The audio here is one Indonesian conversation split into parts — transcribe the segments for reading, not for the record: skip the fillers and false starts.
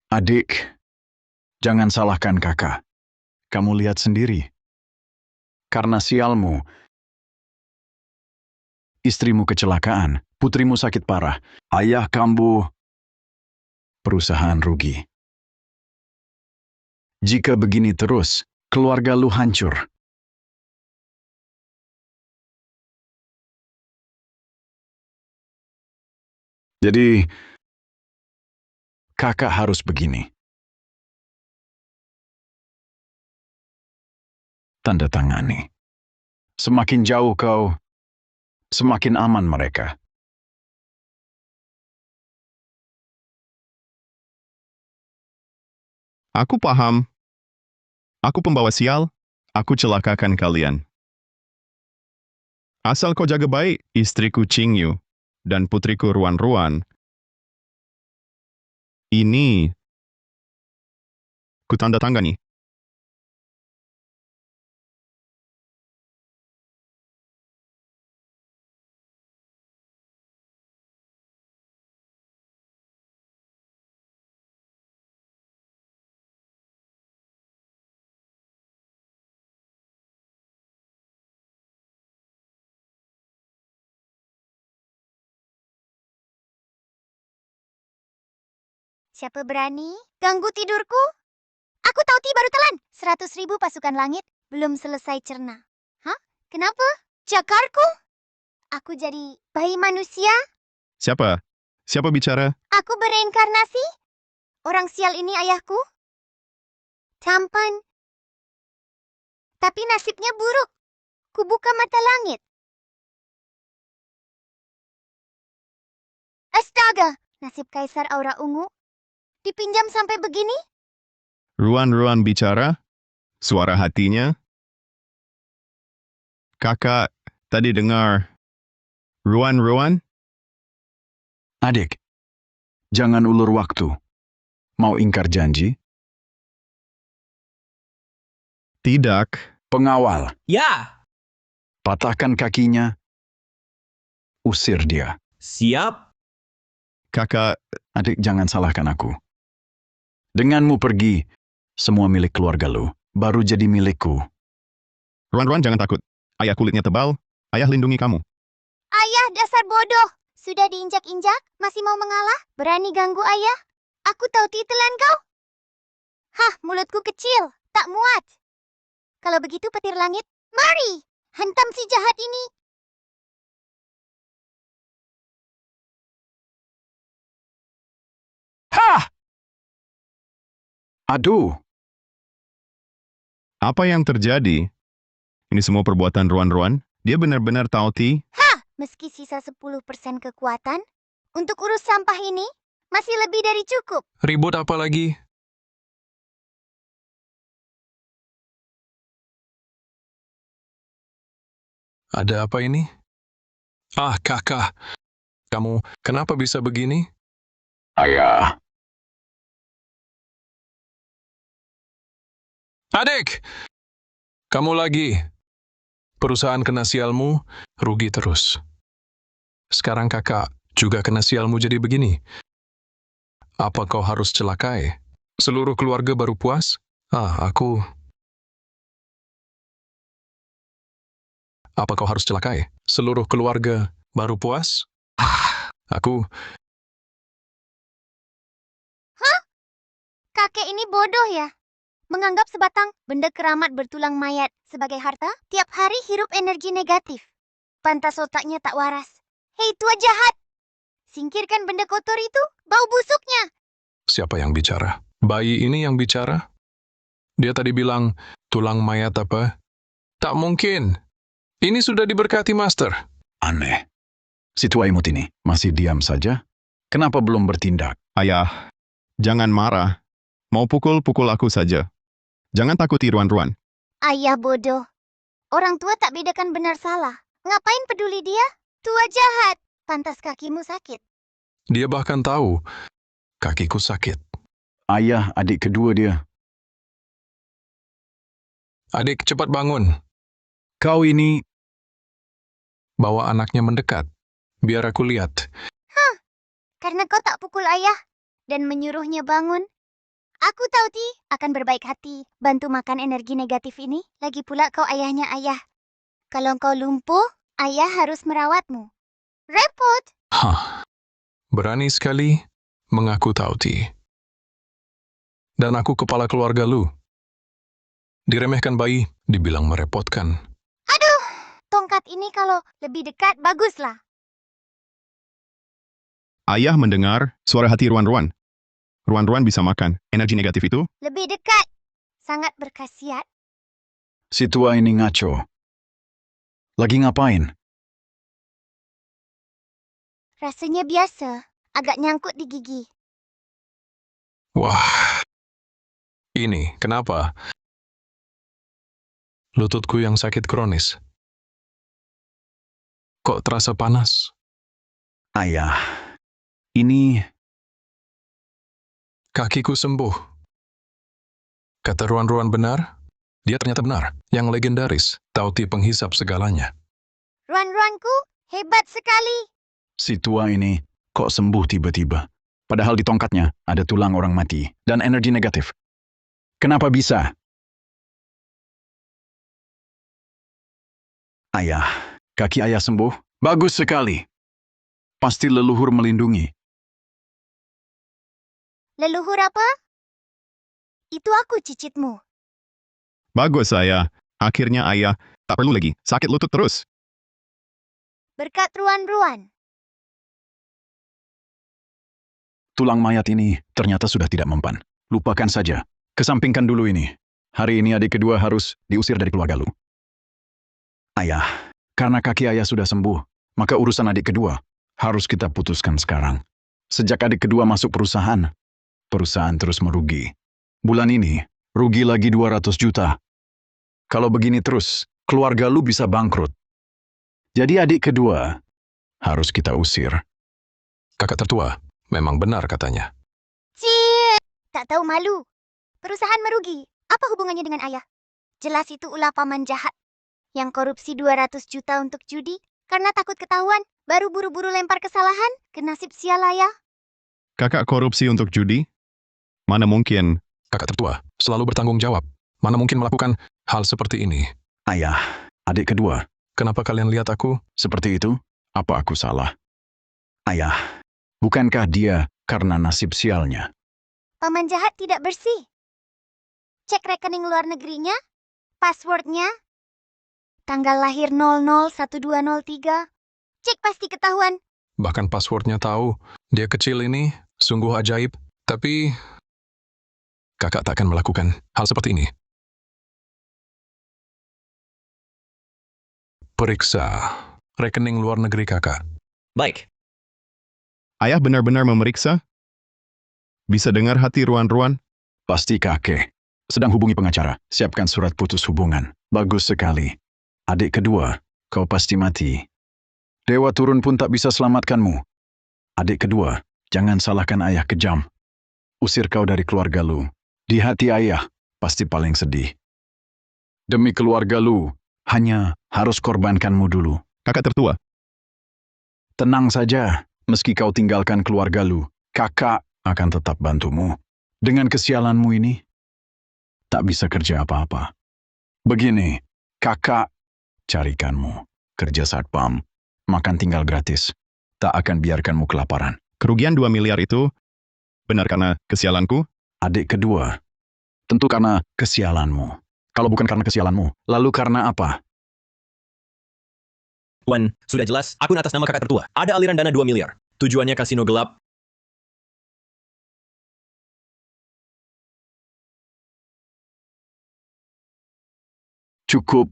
Adik, jangan salahkan kakak. Kamu lihat sendiri. Karena sialmu, istrimu kecelakaan, putrimu sakit parah, ayah kamu, perusahaan rugi. Jika begini terus, keluarga lu hancur. Jadi, kakak harus begini. Tanda tangani. Semakin jauh kau, semakin aman mereka. Aku paham. Aku pembawa sial, aku celakakan kalian. Asal kau jaga baik istriku Qingyu dan putriku Ruan-Ruan. Ini ku tanda tangani. Siapa berani ganggu tidurku? Aku tahu Ti baru telan. 100.000 pasukan langit belum selesai cerna. Hah? Kenapa? Jakarku? Aku jadi bayi manusia? Siapa? Siapa bicara? Aku bereinkarnasi? Orang sial ini ayahku? Tampan. Tapi nasibnya buruk. Kubuka mata langit. Astaga! Nasib Kaisar Aura Ungu dipinjam sampai begini? Ruan-Ruan bicara? Suara hatinya? Kakak tadi dengar Ruan-Ruan? Adik, jangan ulur waktu. Mau ingkar janji? Tidak. Pengawal, Ya, patahkan kakinya, usir dia. siap. Kakak, Adik, jangan salahkan aku. Denganmu pergi, semua milik keluarga lu, baru jadi milikku. Ruan-Ruan jangan takut. Ayah kulitnya tebal, ayah lindungi kamu. Ayah dasar bodoh. Sudah diinjak-injak, masih mau mengalah? Berani ganggu ayah? Aku tahu titelan kau. Hah, mulutku kecil, tak muat. Kalau begitu petir langit, mari, hantam si jahat ini. Hah! Aduh, Apa yang terjadi? Ini semua perbuatan Ruan-Ruan? Dia benar-benar tahu Ti? Hah, meski sisa 10% kekuatan, untuk urus sampah ini, masih lebih dari cukup. Ribut apa lagi? Ada apa ini? Ah, kakak. Kamu kenapa bisa begini? ayah. Adik! Kamu lagi. Perusahaan kena sialmu, rugi terus. Sekarang kakak juga kena sialmu jadi begini. Apa kau harus celakai? Seluruh keluarga baru puas? Apa kau harus celakai? Seluruh keluarga baru puas? Aku... Kakek ini bodoh ya. Menganggap sebatang benda keramat bertulang mayat sebagai harta, tiap hari hirup energi negatif. Pantas otaknya tak waras. Hei tua jahat! Singkirkan benda kotor itu, bau busuknya. Siapa yang bicara? Bayi ini yang bicara? Dia tadi bilang, tulang mayat apa? Tak mungkin. Ini sudah diberkati, Master. Aneh. Si tua imut ini masih diam saja? Kenapa belum bertindak? Ayah, jangan marah. Mau pukul-pukul aku saja. Jangan takuti Ruan-Ruan. Ayah bodoh. Orang tua tak bedakan benar salah. Ngapain peduli dia? Tua jahat. Pantas kakimu sakit. Dia bahkan tahu, kakiku sakit. Ayah adik kedua dia. Adik, cepat bangun. Kau ini, Bawa anaknya mendekat. Biar aku lihat. Karena kau tak pukul ayah dan menyuruhnya bangun, Aku tahu Ti akan berbaik hati bantu makan energi negatif ini. Lagi pula kau ayahnya ayah. Kalau kau lumpuh, ayah harus merawatmu. Repot. Hah, berani sekali mengaku tahu Ti. Dan aku kepala keluarga lu. Diremehkan bayi, dibilang merepotkan. Aduh, tongkat ini kalau lebih dekat baguslah. Ayah mendengar suara hati Ruan-Ruan. Ruan-Ruan bisa makan. Energi negatif itu, Lebih dekat. Sangat berkhasiat. Si tua ini ngaco. Lagi ngapain? Rasanya biasa. Agak nyangkut di gigi. Wah, ini kenapa? Lututku yang sakit kronis. Kok terasa panas? Ayah, ini Kakiku sembuh. Kata Ruan-Ruan benar? Dia ternyata benar. Yang legendaris, Tauti penghisap segalanya. Ruan-ruanku hebat sekali. si tua ini kok sembuh tiba-tiba. Padahal di tongkatnya ada tulang orang mati dan energi negatif. Kenapa bisa? Ayah, kaki ayah sembuh? Bagus sekali. Pasti leluhur melindungi. Leluhur apa? Itu aku cicitmu. bagus ayah. Akhirnya ayah tak perlu lagi sakit lutut terus. Berkat ruan-ruan. Tulang mayat ini ternyata sudah tidak mempan. Lupakan saja. Kesampingkan dulu ini. Hari ini adik kedua harus diusir dari keluarga lu. Ayah, karena kaki ayah sudah sembuh, maka urusan adik kedua harus kita putuskan sekarang. Sejak adik kedua masuk perusahaan terus merugi. Bulan ini, rugi lagi 200 juta. Kalau begini terus, keluarga lu bisa bangkrut. Jadi adik kedua harus kita usir. Kakak tertua, memang benar katanya. Cik, tak tahu malu. Perusahaan merugi. Apa hubungannya dengan ayah? Jelas itu ulah paman jahat. Yang korupsi 200 juta untuk judi. Karena takut ketahuan, baru buru-buru lempar kesalahan ke nasib sial ayah. Kakak korupsi untuk judi? Mana mungkin? Kakak tertua, selalu bertanggung jawab. Mana mungkin melakukan hal seperti ini? Ayah, adik kedua, Kenapa kalian lihat aku? seperti itu? Apa aku salah? Ayah, bukankah dia karena nasib sialnya? Paman jahat tidak bersih. Cek rekening luar negerinya, passwordnya, tanggal lahir 001203. Cek pasti ketahuan. Bahkan passwordnya tahu. Dia kecil ini, sungguh ajaib. Tapi, kakak tak akan melakukan hal seperti ini. Periksa rekening luar negeri kakak. Baik, Ayah benar-benar memeriksa? Bisa dengar hati Ruan-Ruan? Pasti kakek. Sedang hubungi pengacara. Siapkan surat putus hubungan. Bagus sekali. Adik kedua, kau pasti mati. Dewa turun pun tak bisa selamatkanmu. Adik kedua, jangan salahkan ayah kejam. Usir kau dari keluarga lu. Di hati ayah, pasti paling sedih. Demi keluarga lu, hanya harus korbankanmu dulu. Kakak tertua, Tenang saja, meski kau tinggalkan keluarga lu, kakak akan tetap bantumu. Dengan kesialanmu ini, tak bisa kerja apa-apa. Begini, kakak carikanmu kerja satpam, makan tinggal gratis. Tak akan biarkanmu kelaparan. kerugian 2 miliar itu benar karena kesialanku? Adik kedua, tentu karena kesialanmu. Kalau bukan karena kesialanmu, lalu karena apa? Tuan, sudah jelas, akun atas nama kakak tertua. Ada aliran dana 2 miliar. Tujuannya kasino gelap. Cukup,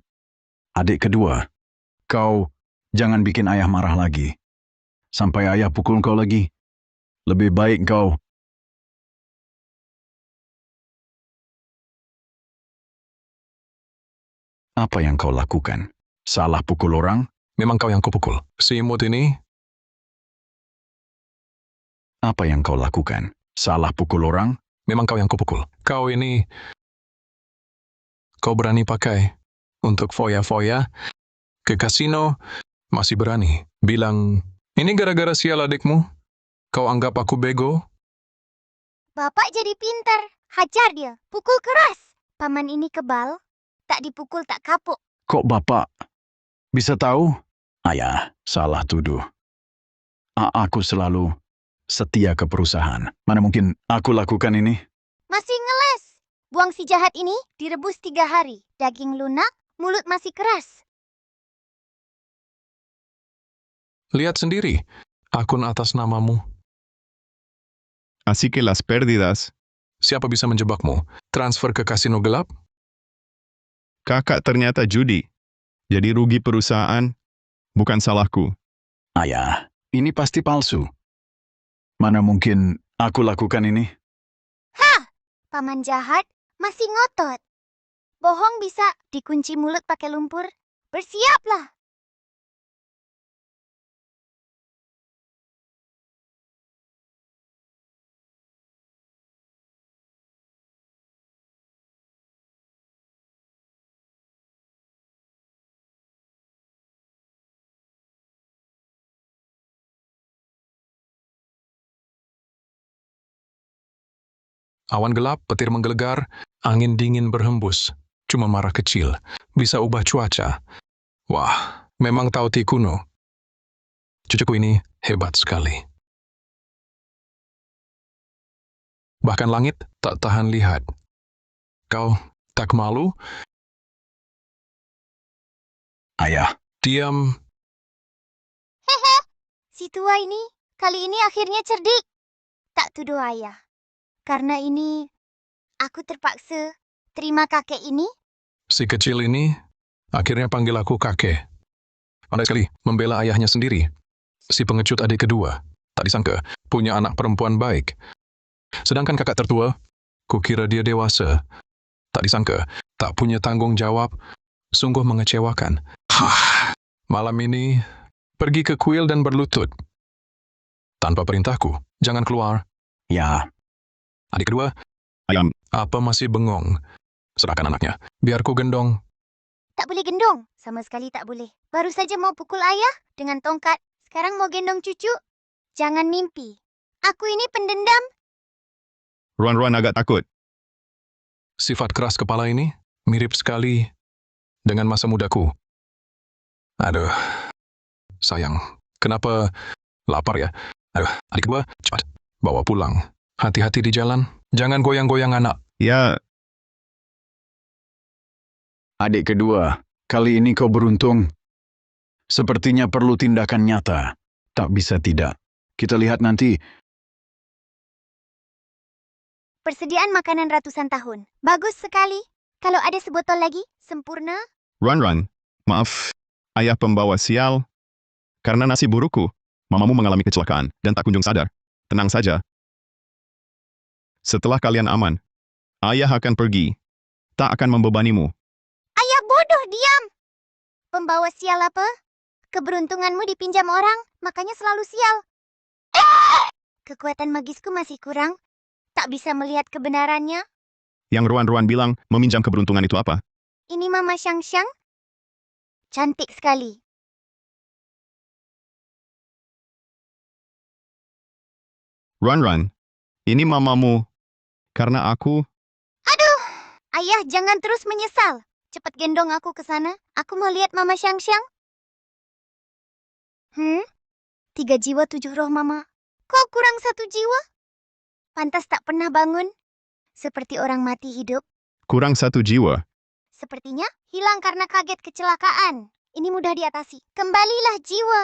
adik kedua. Kau jangan bikin ayah marah lagi. Sampai ayah pukul kau lagi. Lebih baik kau. Apa yang kau lakukan? Salah pukul orang? Memang kau yang kupukul. Si imut ini, Apa yang kau lakukan? Salah pukul orang? memang kau yang kupukul. Kau ini, kau berani pakai untuk foya-foya ke kasino, masih berani. Bilang, ini gara-gara sial adikmu? Kau anggap aku bego? Bapak jadi pintar. Hajar dia, pukul keras. Paman ini kebal, tak dipukul tak kapok. Kok Bapak bisa tahu? Ayah, salah tuduh. Aku selalu setia ke perusahaan. Mana mungkin aku lakukan ini? Masih ngeles. Buang si jahat ini direbus 3 hari. Daging lunak, mulut masih keras. Lihat sendiri, akun atas namamu. Así que las pérdidas, Siapa bisa menjebakmu? Transfer ke kasino gelap? kakak ternyata judi. Jadi rugi perusahaan, bukan salahku. Ayah, ini pasti palsu. Mana mungkin aku lakukan ini? Paman jahat masih ngotot. Bohong bisa dikunci mulut pakai lumpur. Bersiaplah. Awan gelap, petir menggelegar, angin dingin berhembus. Cuma marah kecil, bisa ubah cuaca. Wah, memang Tauti kuno. Cucuku ini hebat sekali. Bahkan langit tak tahan lihat. Kau tak malu? Ayah, Diam. Si tua ini kali ini akhirnya cerdik. Tak tuduh ayah. Karena ini aku terpaksa terima kakek ini. Si kecil ini akhirnya panggil aku kakek. Pandai sekali membela ayahnya sendiri. Si pengecut adik kedua. Tak disangka punya anak perempuan baik. Sedangkan kakak tertua, kukira dia dewasa. Tak disangka tak punya tanggung jawab. Sungguh mengecewakan. Malam ini pergi ke kuil dan berlutut. Tanpa perintahku, jangan keluar. ya, Adik kedua, Ayam, apa masih bengong? Serahkan anaknya. Biar ku gendong. Tak boleh gendong. Sama sekali tak boleh. Baru saja mau pukul ayah dengan tongkat. Sekarang mau gendong cucu. Jangan mimpi. Aku ini pendendam. Ruan-Ruan agak takut. Sifat keras kepala ini mirip sekali dengan masa mudaku. Aduh, sayang. Kenapa lapar ya? Aduh, adik kedua, cepat. Bawa pulang. Hati-hati di jalan. Jangan goyang-goyang anak. Ya, adik kedua, kali ini kau beruntung. Sepertinya perlu tindakan nyata. Tak bisa tidak. Kita lihat nanti. Persediaan makanan ratusan tahun. Bagus sekali. Kalau ada sebotol lagi, sempurna. Ruan-Ruan, maaf, ayah pembawa sial. Karena nasib burukku, mamamu mengalami kecelakaan dan tak kunjung sadar. Tenang saja. Setelah kalian aman, ayah akan pergi. Tak akan membebanimu. Ayah bodoh, diam. Pembawa sial apa? Keberuntunganmu dipinjam orang, makanya selalu sial. Kekuatan magisku masih kurang. Tak bisa melihat kebenarannya. Yang Ruan-Ruan bilang meminjam keberuntungan itu apa? Ini Mama Xiang. Cantik sekali. Ruan-Ruan, ini mamamu. Karena aku, Aduh, ayah jangan terus menyesal. Cepat gendong aku ke sana. Aku mau lihat Mama Xiang. 3 jiwa 7 roh Mama. Kok kurang 1 jiwa? Pantas tak pernah bangun. Seperti orang mati hidup. kurang 1 jiwa. Sepertinya hilang karena kaget kecelakaan. Ini mudah diatasi. Kembalilah jiwa.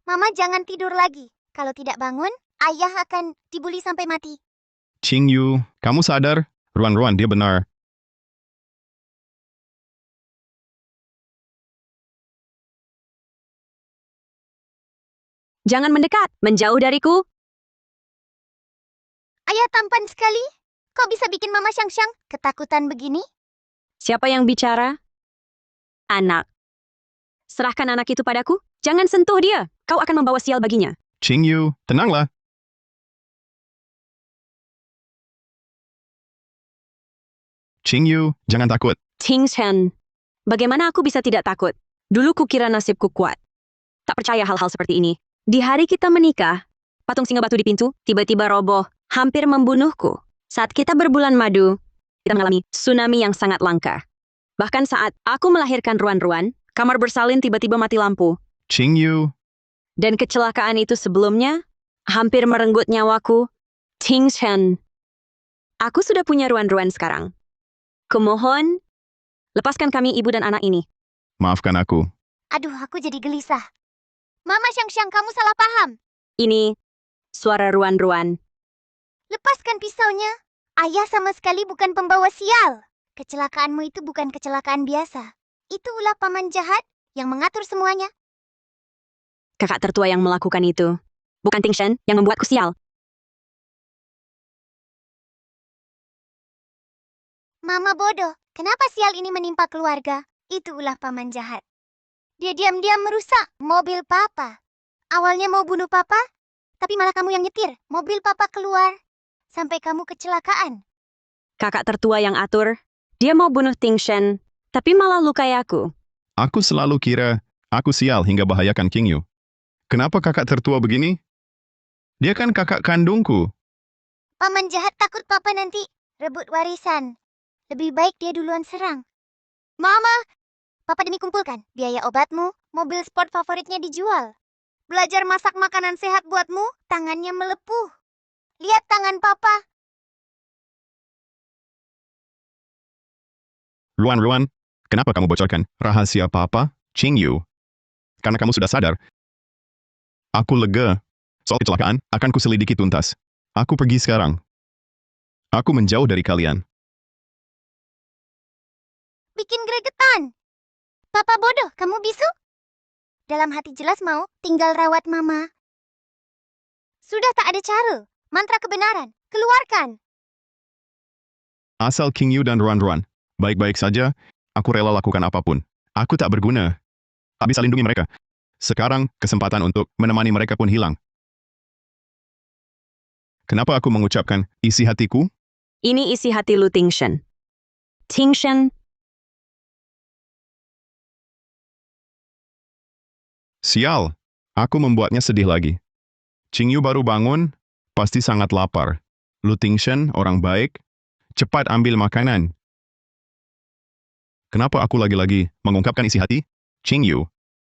Mama jangan tidur lagi. Kalau tidak bangun, ayah akan dibully sampai mati. Qing Yu, kamu sadar? Ruan-Ruan, dia benar. Jangan mendekat, menjauh dariku. Ayah tampan sekali. Kok bisa bikin Mama Xiang ketakutan begini? Siapa yang bicara? Anak. Serahkan anak itu padaku. Jangan sentuh dia. Kau akan membawa sial baginya. Qing Yu, tenanglah. Qing Yu, jangan takut. Ting Shen. Bagaimana aku bisa tidak takut? Dulu kukira nasibku kuat. Tak percaya hal-hal seperti ini. Di hari kita menikah, patung singa batu di pintu tiba-tiba roboh, hampir membunuhku. Saat kita berbulan madu, kita mengalami tsunami yang sangat langka. Bahkan saat aku melahirkan Ruan-Ruan, kamar bersalin tiba-tiba mati lampu. Qingyu, Dan kecelakaan itu sebelumnya hampir merenggut nyawaku. Tingshen. Aku sudah punya Ruan-Ruan sekarang. Kumohon, lepaskan kami ibu dan anak ini. maafkan aku. Aduh, aku jadi gelisah. Mama Xiang, kamu salah paham. Ini suara Ruan-Ruan. Lepaskan pisaunya. Ayah sama sekali bukan pembawa sial. Kecelakaanmu itu bukan kecelakaan biasa. Itu ulah paman jahat yang mengatur semuanya. Kakak tertua yang melakukan itu. Bukan Tingshen yang membuatku sial. Mama bodoh, kenapa sial ini menimpa keluarga? Itu ulah paman jahat. Dia diam-diam merusak mobil papa. Awalnya mau bunuh papa, tapi malah kamu yang nyetir. Mobil papa keluar, sampai kamu kecelakaan. Kakak tertua yang atur. Dia mau bunuh Tingshen, tapi malah lukai aku. Aku selalu kira aku sial hingga bahayakan Qingyu. Kenapa kakak tertua begini? Dia kan kakak kandungku. Paman jahat takut papa nanti rebut warisan. Lebih baik dia duluan serang. Mama, papa demi kumpulkan biaya obatmu, mobil sport favoritnya dijual. Belajar masak makanan sehat buatmu, tangannya melepuh. Lihat tangan papa. Ruan-Ruan, kenapa kamu bocorkan rahasia papa, Qingyu? Karena kamu sudah sadar. Aku lega. Soal kecelakaan akan kuselidiki tuntas. Aku pergi sekarang. Aku menjauh dari kalian. Bikin gregetan. Papa bodoh, kamu bisu? Dalam hati jelas mau tinggal rawat mama. Sudah tak ada cara. Mantra kebenaran, keluarkan. Asal Qingyu dan Ruan-Ruan baik-baik saja, aku rela lakukan apapun. Aku tak berguna. Tak bisa lindungi mereka. Sekarang, kesempatan untuk menemani mereka pun hilang. Kenapa aku mengucapkan isi hatiku? Ini isi hati lu, Tingshen. Tingshen, Sial, aku membuatnya sedih lagi. Qingyu baru bangun, pasti sangat lapar. Lu Tingshen, orang baik, cepat ambil makanan. Kenapa aku lagi-lagi mengungkapkan isi hati? Qingyu,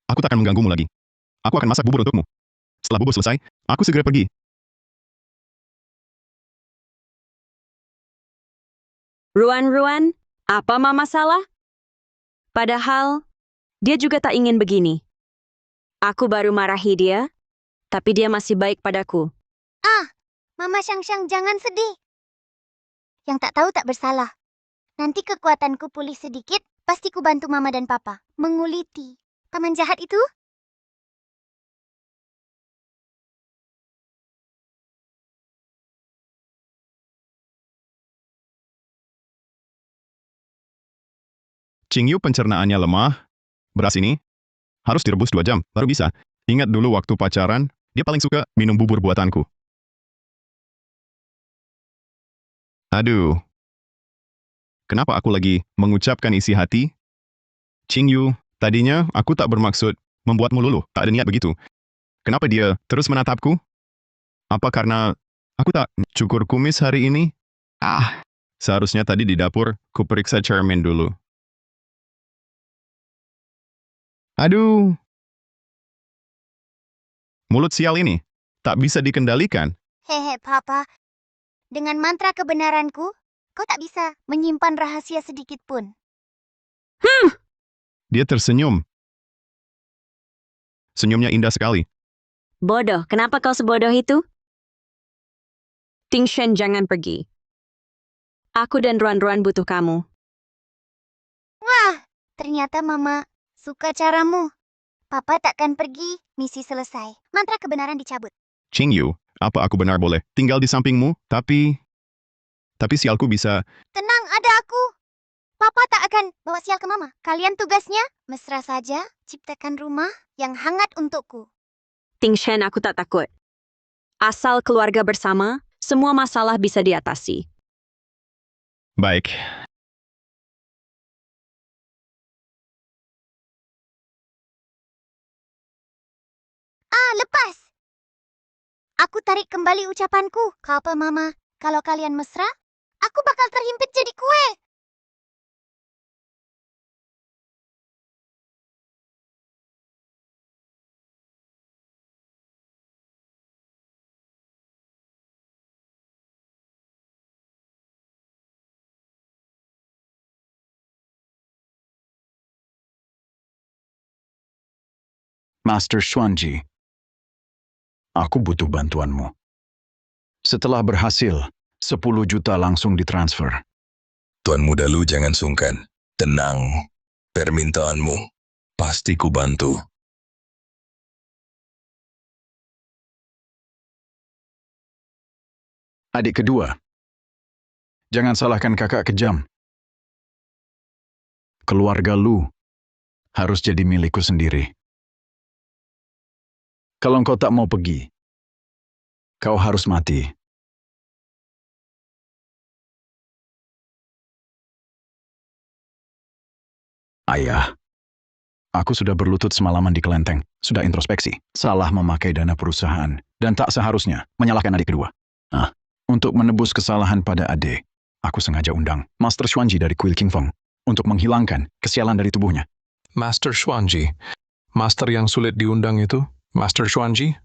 aku tak akan mengganggumu lagi. Aku akan masak bubur untukmu. Setelah bubur selesai, aku segera pergi. Ruan-Ruan, apa mama salah? Padahal, dia juga tak ingin begini. Aku baru marahi dia, tapi dia masih baik padaku. Mama Xiang, jangan sedih. Yang tak tahu tak bersalah. Nanti kekuatanku pulih sedikit, pasti ku bantu mama dan papa menguliti paman jahat itu. Qingyu pencernaannya lemah. Beras ini harus direbus 2 jam, baru bisa. Ingat dulu waktu pacaran, dia paling suka minum bubur buatanku. Aduh. Kenapa aku lagi mengucapkan isi hati? Qingyu, tadinya aku tak bermaksud membuatmu luluh, tak ada niat begitu. Kenapa dia terus menatapku? Apa karena aku tak cukur kumis hari ini? Seharusnya tadi di dapur, ku periksa cermin dulu. Aduh. Mulut sial ini, tak bisa dikendalikan. Hehe, papa. Dengan mantra kebenaranku, kau tak bisa menyimpan rahasia sedikit pun. Dia tersenyum. Senyumnya indah sekali. Bodoh, kenapa kau sebodoh itu? Tingshen, jangan pergi. Aku dan Ruan-Ruan butuh kamu. Wah, ternyata mama suka caramu. Papa takkan pergi, misi selesai. Mantra kebenaran dicabut. Qingyu, apa aku benar boleh tinggal di sampingmu? Tapi sialku bisa. Tenang, ada aku. Papa tak akan bawa sial ke mama. Kalian tugasnya mesra saja, ciptakan rumah yang hangat untukku. Tingshen, aku tak takut. Asal keluarga bersama, semua masalah bisa diatasi. Baik. Lepas. Aku tarik kembali ucapanku. Apa mama? Kalau kalian mesra, Aku bakal terhimpit jadi kue. Master Xuanji, aku butuh bantuanmu. Setelah berhasil, 10 juta langsung ditransfer. Tuan Muda Lu jangan sungkan. Tenang. Permintaanmu. Pasti ku bantu. Adik kedua, jangan salahkan kakak kejam. Keluarga Lu harus jadi milikku sendiri. Kalau engkau tak mau pergi, kau harus mati. Ayah, aku sudah berlutut semalaman di kelenteng, sudah introspeksi, salah memakai dana perusahaan, dan tak seharusnya menyalahkan adik kedua. Untuk menebus kesalahan pada adik, aku sengaja undang Master Xuanji dari Kuil King Feng untuk menghilangkan kesialan dari tubuhnya. Master Xuanji. Master yang sulit diundang itu? Master Xuanji?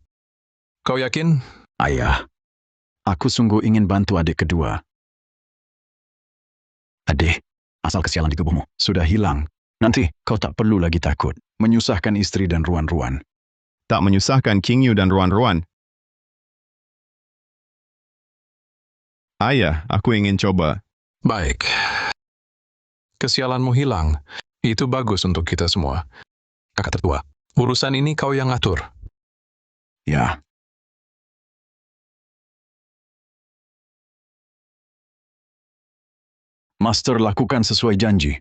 Kau yakin? Ayah, aku sungguh ingin bantu adik kedua. Adik, asal kesialan di tubuhmu sudah hilang, nanti kau tak perlu lagi takut menyusahkan istri dan ruan-ruan. Tak menyusahkan King Yu dan Ruan-Ruan. Ayah, aku ingin coba. Baik. Kesialanmu hilang. Itu bagus untuk kita semua. Kakak tertua, urusan ini kau yang atur. Ya. Master lakukan sesuai janji.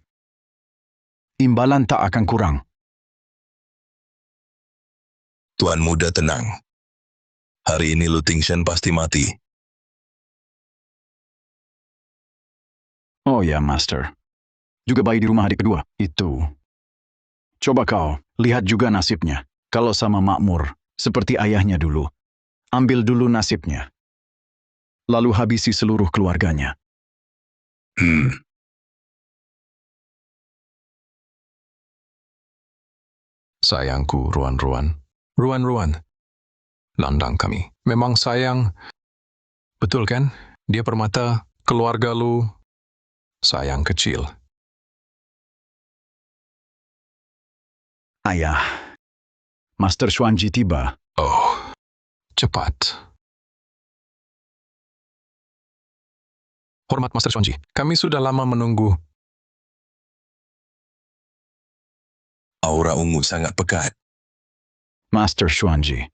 Imbalan tak akan kurang. Tuan Muda tenang. Hari ini Lu Tingshan pasti mati. Oh ya, Master. Juga bayi di rumah adik kedua, itu. Coba kau, lihat juga nasibnya. Kalau sama makmur, seperti ayahnya dulu. Ambil dulu nasibnya. Lalu habisi seluruh keluarganya. Sayangku, Ruan-Ruan. Ruan-Ruan. Landang kami. Memang sayang. Betul kan? Dia permata keluarga Lu. Sayang kecil. Ayah, Master Xuanji tiba. Oh, cepat. Hormat Master Xuanji, kami sudah lama menunggu. Aura ungu sangat pekat. Master Xuanji,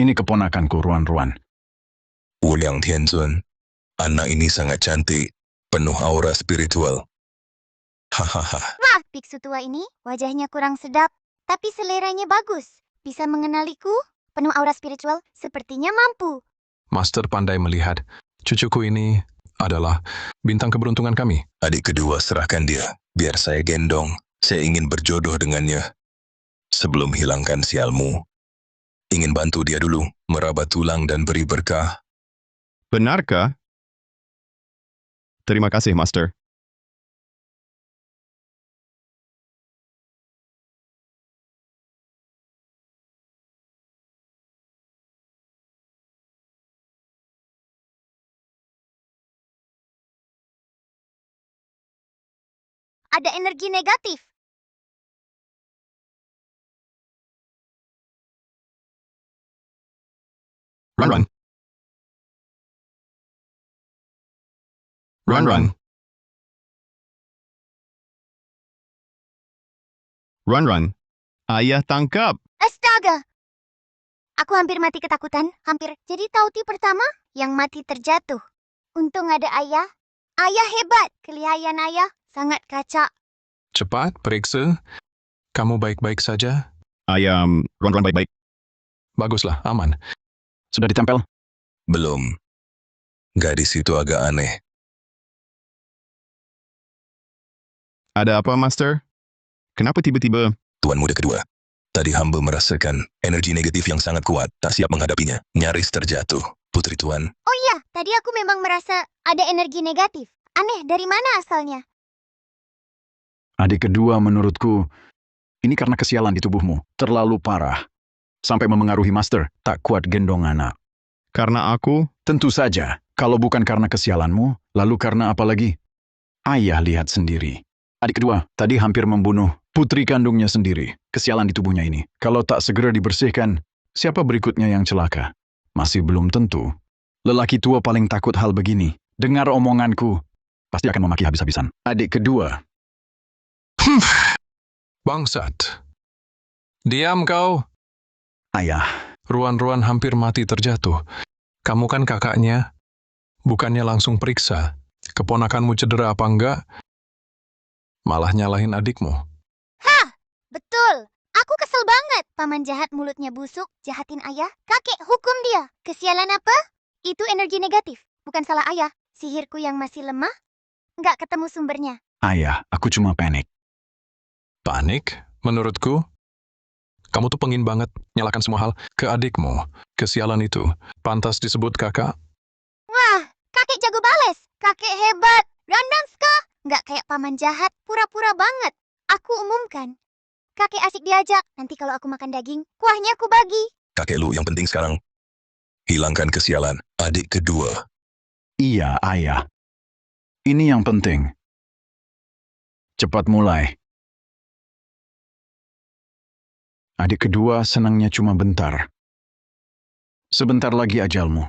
ini keponakanku Ruan-Ruan. Wuliang Tianzun. Anak ini sangat cantik. Penuh aura spiritual. Hahaha. Wah, biksu tua ini wajahnya kurang sedap, tapi seleranya bagus. Bisa mengenaliku, penuh aura spiritual, sepertinya mampu. Master pandai melihat. Cucuku ini adalah bintang keberuntungan kami. Adik kedua serahkan dia. Biar saya gendong. Saya ingin berjodoh dengannya. Sebelum hilangkan sialmu. Ingin bantu dia dulu. Meraba tulang dan beri berkah. Benarkah? Terima kasih, Master. Ada energi negatif. Run. Run. Ayah tangkap. Astaga! Aku hampir mati ketakutan, hampir. Jadi Tauti pertama yang mati terjatuh. Untung ada ayah. Ayah hebat. Kelihayan ayah sangat kacak. Cepat, periksa. Kamu baik-baik saja? Ayah, Run baik-baik. Baguslah, aman. Sudah ditempel? Belum. Gadis itu agak aneh. Ada apa, Master? Kenapa tiba-tiba? Tuan Muda kedua. Tadi hamba merasakan energi negatif yang sangat kuat. Tak siap menghadapinya. Nyaris terjatuh. Putri Tuan. Oh iya, Tadi aku memang merasa ada energi negatif. Aneh, dari mana asalnya? Adik kedua menurutku, ini karena kesialan di tubuhmu. Terlalu parah. Sampai memengaruhi Master, tak kuat gendong anak. Karena aku, Tentu saja, kalau bukan karena kesialanmu, lalu karena apa lagi? Ayah lihat sendiri. Adik kedua tadi hampir membunuh putri kandungnya sendiri. Kesialan di tubuhnya ini. Kalau tak segera dibersihkan, siapa berikutnya yang celaka? Masih belum tentu. Lelaki tua paling takut hal begini. Dengar omonganku, pasti akan memaki habis-habisan. Adik kedua, Bangsat. Diam kau. ayah, Ruan-Ruan hampir mati terjatuh. Kamu kan kakaknya. Bukannya langsung periksa. Keponakanmu cedera apa enggak? Malah nyalahin adikmu. Betul. Aku kesel banget. Paman jahat mulutnya busuk, jahatin ayah. Kakek hukum dia. Kesialan apa? Itu energi negatif. Bukan salah ayah. Sihirku yang masih lemah? Nggak ketemu sumbernya. ayah, aku cuma panik. Panik, menurutku. Kamu tuh pengin banget nyalakan semua hal ke adikmu. Kesialan itu. Pantas disebut kakak. Wah, kakek jago bales. Kakek hebat. Randanska. Nggak kayak paman jahat, pura-pura banget. Aku umumkan. Kakek asik diajak. Nanti kalau aku makan daging, kuahnya aku bagi. Kakek lu yang penting sekarang. Hilangkan kesialan adik kedua. Iya, ayah. Ini yang penting. Cepat mulai. Adik kedua senangnya cuma bentar. Sebentar lagi ajalmu.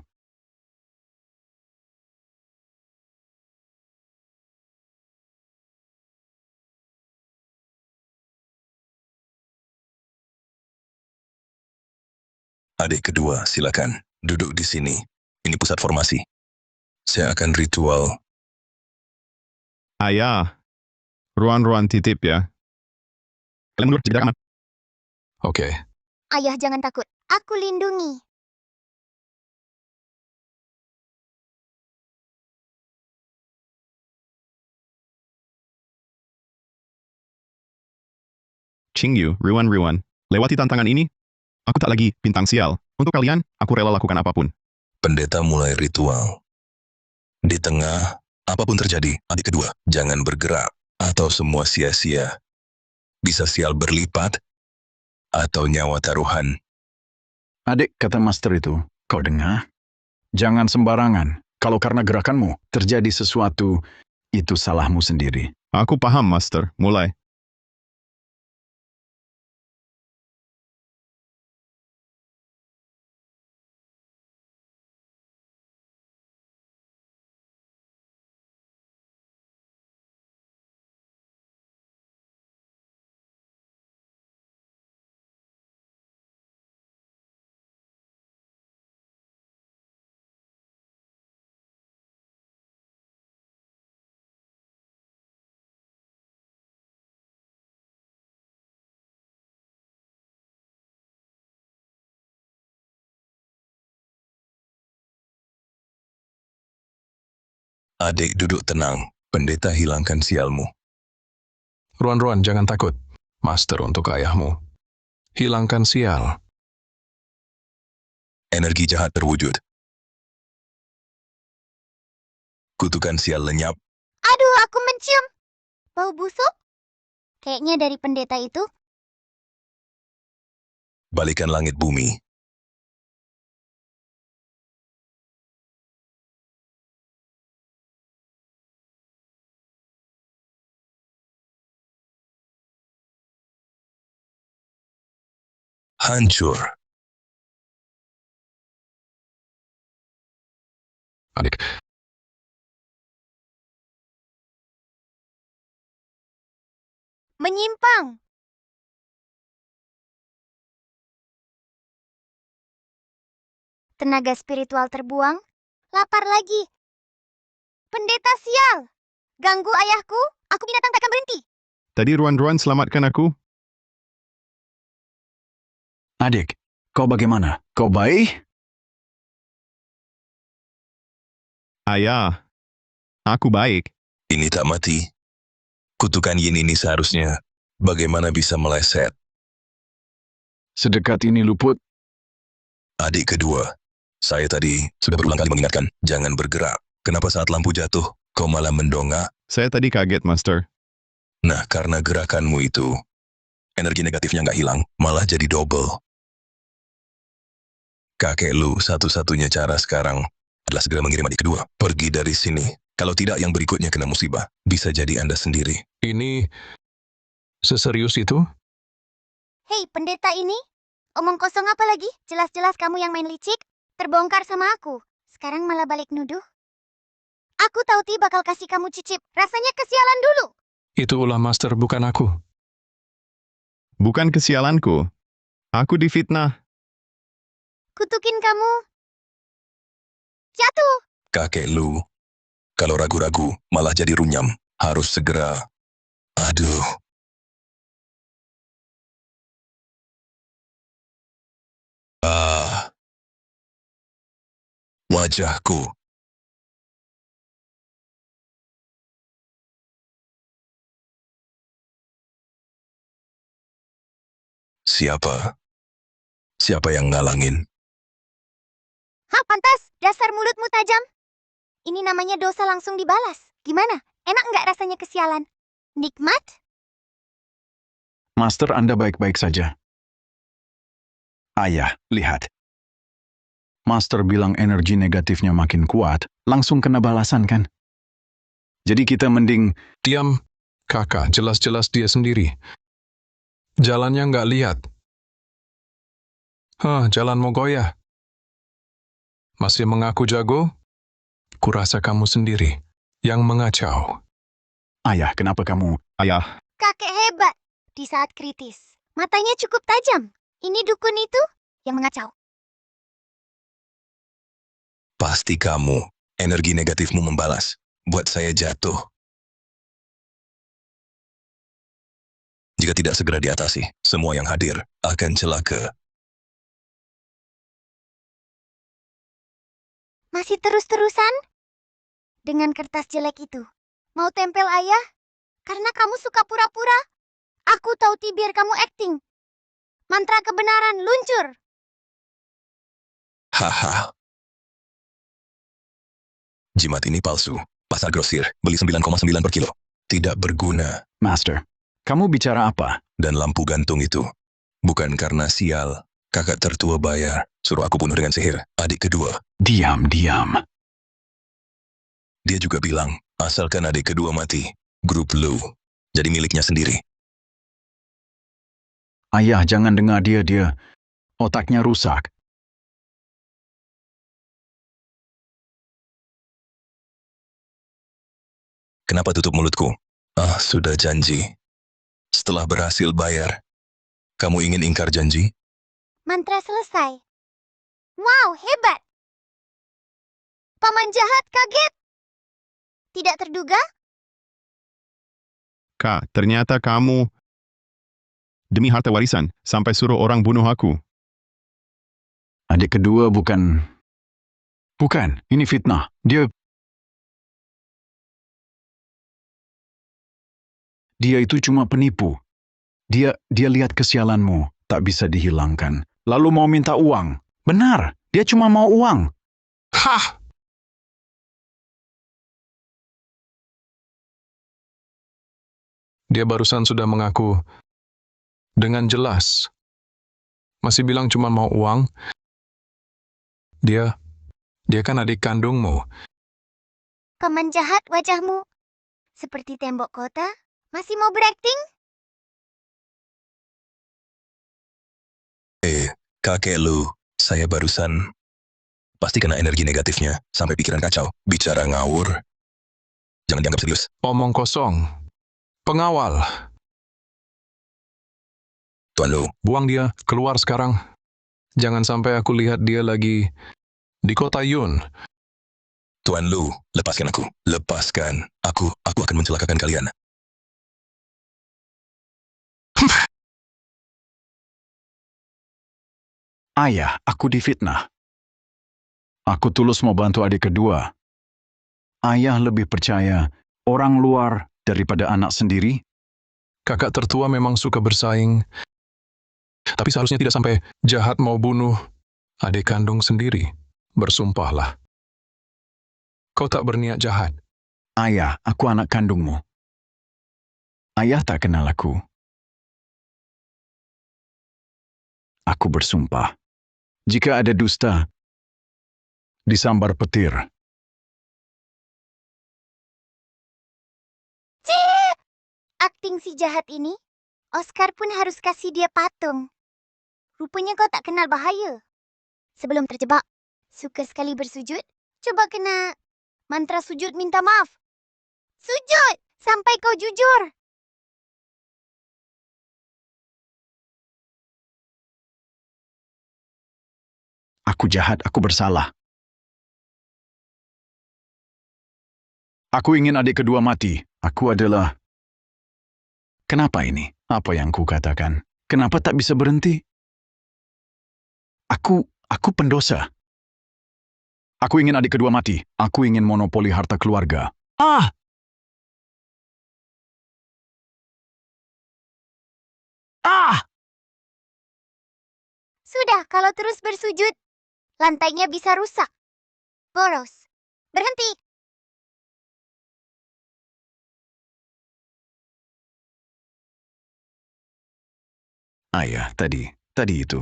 Adik kedua, silakan. Duduk di sini. Ini pusat formasi. Saya akan ritual. ayah, Ruan-Ruan titip ya. Kalian mundur, jadi aman. Oke. Ayah jangan takut. Aku lindungi. Qingyu, Ruan-Ruan. Lewati tantangan ini, aku tak lagi bintang sial. Untuk kalian, aku rela lakukan apapun. Pendeta mulai ritual. Di tengah, apapun terjadi, adik kedua, jangan bergerak. Atau semua sia-sia. Bisa sial berlipat, atau nyawa taruhan. Adik, kata Master itu, kau dengar? Jangan sembarangan. Kalau karena gerakanmu terjadi sesuatu, itu salahmu sendiri. Aku paham, Master. Mulai. Adik duduk tenang. Pendeta hilangkan sialmu. Ruan-Ruan, jangan takut. Master untuk ayahmu. Hilangkan sial. Energi jahat terwujud. Kutukan sial lenyap. Aduh, aku mencium. Bau busuk? Kayaknya dari pendeta itu. Balikan langit bumi. Hancur. Adik. Menyimpang. Tenaga spiritual terbuang. Lapar lagi. Pendeta sial. Ganggu ayahku. Aku binatang takkan berhenti. Tadi Ruan-Ruan selamatkan aku. Adik, kau bagaimana? Kau baik? Ayah, aku baik. Ini tak mati. Kutukan yin ini seharusnya bagaimana bisa meleset. Sedekat ini luput? Adik kedua, Saya tadi sudah berulang kali mengingatkan, jangan bergerak. Kenapa saat lampu jatuh, kau malah mendongak? Saya tadi kaget, Master. Nah, karena gerakanmu itu, energi negatifnya nggak hilang, malah jadi double. Kakek lu satu-satunya cara sekarang adalah segera mengirim adik kedua. Pergi dari sini. Kalau tidak, yang berikutnya kena musibah. Bisa jadi Anda sendiri. Ini seserius itu? Hei, pendeta ini. Omong kosong apa lagi? Jelas-jelas kamu yang main licik. Terbongkar sama aku. Sekarang malah balik nuduh. Aku tahu Ti bakal kasih kamu cicip. Rasanya kesialan dulu. Itu ulah Master, bukan aku. Bukan kesialanku. Aku difitnah. Kutukin kamu. Jatuh. Kakek lu, kalau ragu-ragu, malah jadi runyam. Harus segera. Aduh. Wajahku. Siapa? Siapa yang ngalangin? Hah, pantas. Dasar mulutmu tajam. Ini namanya dosa langsung dibalas. Gimana? Enak nggak rasanya kesialan? Nikmat? Master, Anda baik-baik saja. Ayah, lihat. Master bilang energi negatifnya makin kuat, langsung kena balasan kan? Jadi kita mending... Diam, kakak, jelas-jelas dia sendiri. Jalannya nggak lihat. Jalan mau goyah. Masih mengaku jago? Kurasa kamu sendiri yang mengacau. Ayah, kenapa kamu... Ayah, Kakek hebat. Di saat kritis. Matanya cukup tajam. Ini dukun itu yang mengacau. Pasti kamu. Energi negatifmu membalas. Buat saya jatuh. Jika tidak segera diatasi, semua yang hadir akan celaka. Masih terus-terusan? Dengan kertas jelek itu. Mau tempel ayah? Karena kamu suka pura-pura. Aku tahu Ti biar kamu acting. Mantra kebenaran luncur. Haha. Jimat ini palsu. Pasar grosir, beli 9,9 per kilo. Tidak berguna. Master, kamu bicara apa? Dan lampu gantung itu. Bukan karena sial. Kakak tertua bayar. Suruh aku bunuh dengan sihir. Adik kedua. Diam. Dia juga bilang, asalkan adik kedua mati, grup lu jadi miliknya sendiri. Ayah, jangan dengar dia. Otaknya rusak. Kenapa tutup mulutku? Sudah janji. Setelah berhasil bayar, kamu ingin ingkar janji? Mantra selesai. Wow, hebat. Paman jahat kaget. Tidak terduga? Kak, ternyata kamu... Demi harta warisan, sampai suruh orang bunuh aku. Adik kedua bukan... Bukan, ini fitnah. Dia itu cuma penipu. Dia lihat kesialanmu, tak bisa dihilangkan. Lalu mau minta uang. Benar, dia cuma mau uang. Hah! Dia barusan sudah mengaku dengan jelas. Masih bilang cuma mau uang. Dia kan adik kandungmu. Paman jahat wajahmu. Seperti tembok kota. Masih mau berakting? Kakek lu, saya barusan pasti kena energi negatifnya, sampai pikiran kacau, bicara ngawur. Jangan dianggap serius. Omong kosong. Pengawal. Tuan Lu, Buang dia, keluar sekarang. Jangan sampai aku lihat dia lagi di kota Yun. Tuan Lu, lepaskan aku. Lepaskan. Aku akan mencelakakan kalian. Ayah, aku difitnah. Aku tulus mau bantu adik kedua. Ayah lebih percaya orang luar daripada anak sendiri. Kakak tertua memang suka bersaing. Tapi seharusnya tidak sampai jahat mau bunuh adik kandung sendiri. Bersumpahlah. Kau tak berniat jahat. Ayah, aku anak kandungmu. Ayah tak kenal aku. Aku bersumpah. Jika ada dusta, disambar petir. Cih! Akting si jahat ini, Oscar pun harus kasih dia patung. Rupanya kau tak kenal bahaya. Sebelum terjebak, suka sekali bersujud. Coba kena mantra sujud minta maaf. Sujud sampai kau jujur. Aku jahat, aku bersalah. Aku ingin adik kedua mati. Aku adalah... Kenapa ini? Apa yang kukatakan? Kenapa tak bisa berhenti? Aku pendosa. Aku ingin adik kedua mati. Aku ingin monopoli harta keluarga. Ah! Ah! Sudah, kalau terus bersujud, lantainya bisa rusak. Boros. Berhenti. Ayah, tadi itu.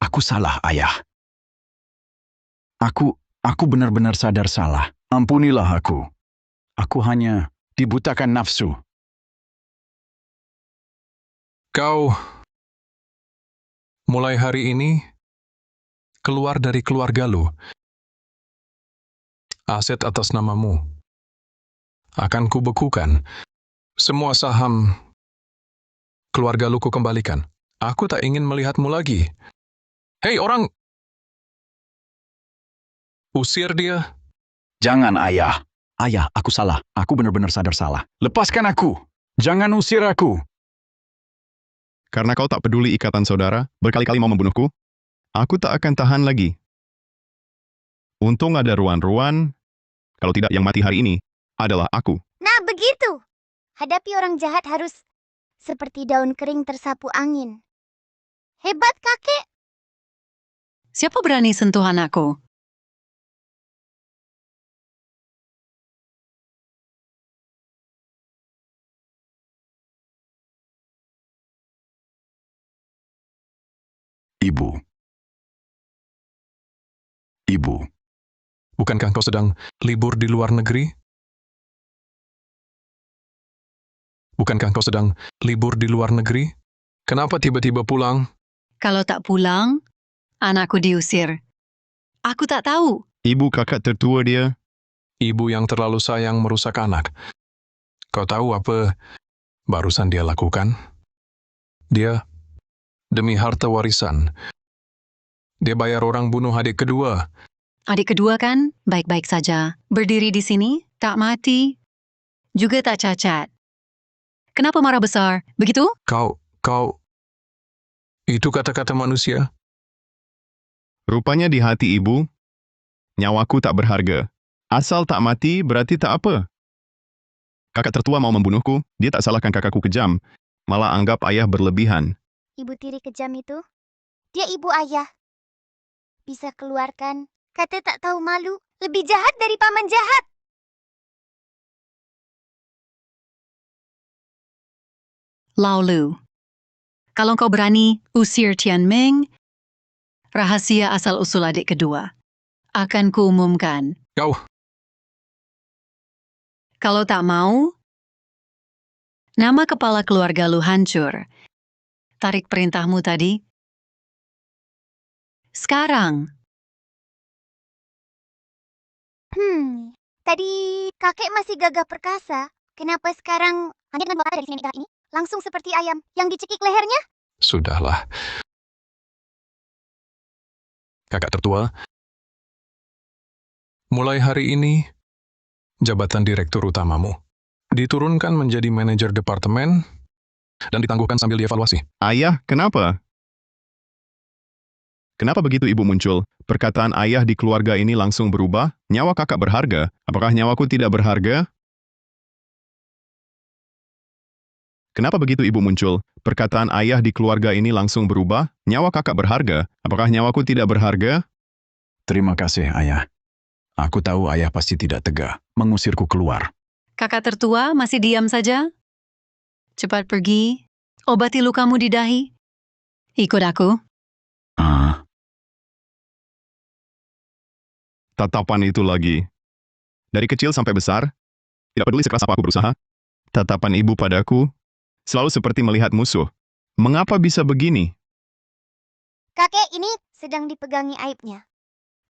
Aku salah, ayah. Aku benar-benar sadar salah. Ampunilah aku. Aku hanya dibutakan nafsu. Kau mulai hari ini keluar dari keluarga lu. Aset atas namamu akan kubekukan. Semua saham keluarga lu kukembalikan. Aku tak ingin melihatmu lagi. Hei orang! Usir dia. Jangan, ayah. Ayah, aku salah. Aku benar-benar sadar salah. Lepaskan aku. Jangan usir aku. Karena kau tak peduli ikatan saudara, berkali-kali mau membunuhku, aku tak akan tahan lagi. Untung ada Ruan-Ruan, kalau tidak yang mati hari ini adalah aku. Nah, begitu. Hadapi orang jahat harus seperti daun kering tersapu angin. Hebat, kakek. Siapa berani sentuh anakku? Ibu. Ibu. Bukankah kau sedang libur di luar negeri? Bukankah kau sedang libur di luar negeri? Kenapa tiba-tiba pulang? Kalau tak pulang, anakku diusir. Aku tak tahu. Ibu kakak tertua dia, Ibu yang terlalu sayang merusak anak. Kau tahu apa barusan dia lakukan? Dia, demi harta warisan, dia bayar orang bunuh adik kedua. Adik kedua kan baik-baik saja. Berdiri di sini, tak mati, juga tak cacat. Kenapa marah besar? Begitu? Kau, itu kata-kata manusia. rupanya di hati ibu, nyawaku tak berharga. Asal tak mati berarti tak apa. Kakak tertua mau membunuhku, dia tak salahkan kakakku kejam, malah anggap ayah berlebihan. Ibu tiri kejam itu, dia ibu ayah. Bisa keluarkan, kata tak tahu malu, lebih jahat dari paman jahat. Laulu. Kalau kau berani usir Tian Ming, rahasia asal-usul adik kedua akan kuumumkan. Kau, Kalau tak mau, nama kepala keluarga lu hancur. Tarik perintahmu tadi. Sekarang, Tadi kakek masih gagah perkasa. Kenapa sekarang hanya dengan dua kata dari sinetron ini? Langsung seperti ayam yang dicekik lehernya? sudahlah. Kakak tertua, mulai hari ini, jabatan direktur utamamu diturunkan menjadi manajer departemen dan ditangguhkan sambil dievaluasi. Ayah, kenapa? Kenapa begitu ibu muncul? Perkataan ayah di keluarga ini langsung berubah? Nyawa kakak berharga. Apakah nyawaku tidak berharga? Kenapa begitu ibu muncul? Perkataan ayah di keluarga ini langsung berubah? Nyawa kakak berharga. Apakah nyawaku tidak berharga? Terima kasih, Ayah. Aku tahu Ayah pasti tidak tega mengusirku keluar. Kakak tertua masih diam saja? Cepat pergi, obati lukamu di dahi. Ikut aku. Ah, Tatapan itu lagi. Dari kecil sampai besar, tidak peduli sekeras apa aku berusaha, tatapan ibu padaku selalu seperti melihat musuh. Mengapa bisa begini? Kakek ini sedang dipegangi aibnya.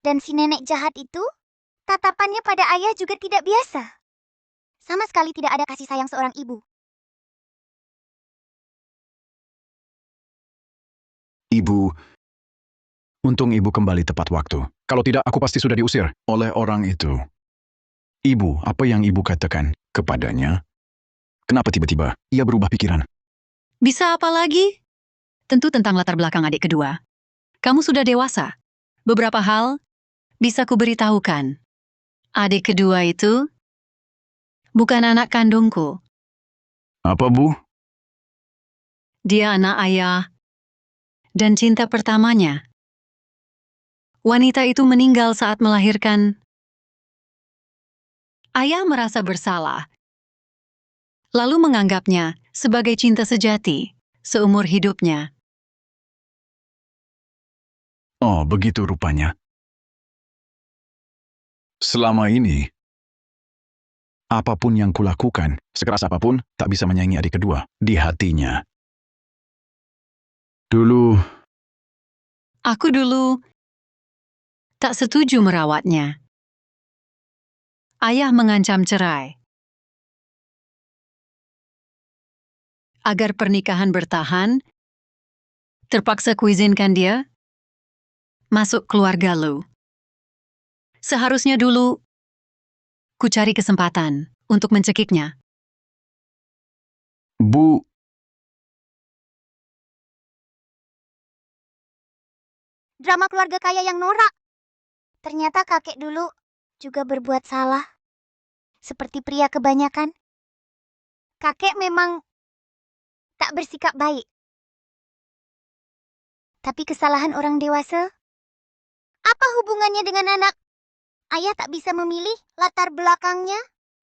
Dan si nenek jahat itu, tatapannya pada ayah juga tidak biasa. Sama sekali tidak ada kasih sayang seorang ibu. Ibu, untung Ibu kembali tepat waktu. Kalau tidak, aku pasti sudah diusir oleh orang itu. Ibu, apa yang Ibu katakan kepadanya? Kenapa tiba-tiba ia berubah pikiran? Bisa apa lagi? Tentu tentang latar belakang adik kedua. Kamu sudah dewasa. Beberapa hal bisa kuberitahukan. Adik kedua itu bukan anak kandungku. Apa, Bu? Dia anak ayah dan cinta pertamanya. Wanita itu meninggal saat melahirkan. Ayah merasa bersalah, lalu menganggapnya sebagai cinta sejati seumur hidupnya. Oh, begitu rupanya. Selama ini, apapun yang kulakukan, sekeras apapun, tak bisa menyaingi adik kedua di hatinya. Dulu, Aku dulu tak setuju merawatnya. Ayah mengancam cerai. Agar pernikahan bertahan, terpaksa kuizinkan dia masuk keluarga lu. Seharusnya dulu ku cari kesempatan untuk mencekiknya. Bu, Drama keluarga kaya yang norak. Ternyata kakek dulu juga berbuat salah. Seperti pria kebanyakan. Kakek memang tak bersikap baik. Tapi kesalahan orang dewasa? Apa hubungannya dengan anak? Ayah tak bisa memilih latar belakangnya.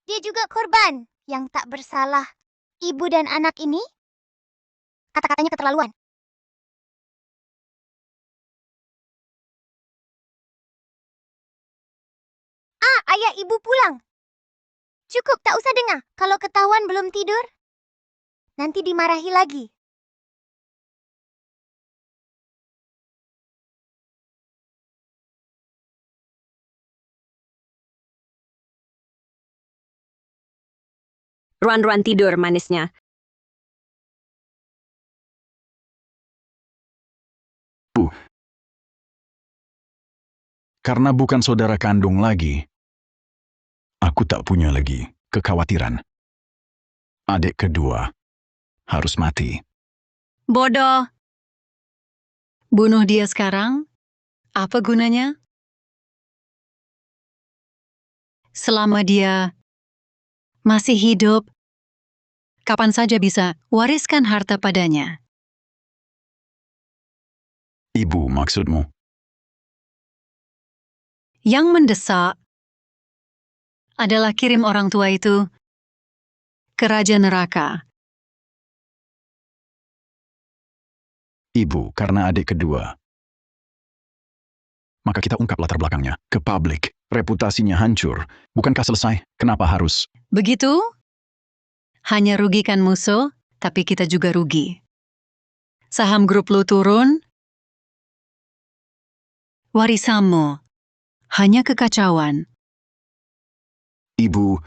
Dia juga korban yang tak bersalah. Ibu dan anak ini, kata-katanya keterlaluan. Ayah ibu pulang. Cukup, tak usah dengar. Kalau ketahuan belum tidur, nanti dimarahi lagi. Ruan-ruan tidur manisnya. karena bukan saudara kandung lagi, aku tak punya lagi kekhawatiran. Adik kedua harus mati. Bodoh. Bunuh dia sekarang? Apa gunanya? Selama dia masih hidup, kapan saja bisa wariskan harta padanya. Ibu maksudmu? Yang mendesak adalah kirim orang tua itu ke Raja Neraka. Ibu, karena adik kedua. Maka kita ungkap latar belakangnya ke publik. Reputasinya hancur. Bukankah selesai? Kenapa harus? Begitu? Hanya rugikan musuh, tapi kita juga rugi. Saham grup lu turun, warisanmu hanya kekacauan. Ibu,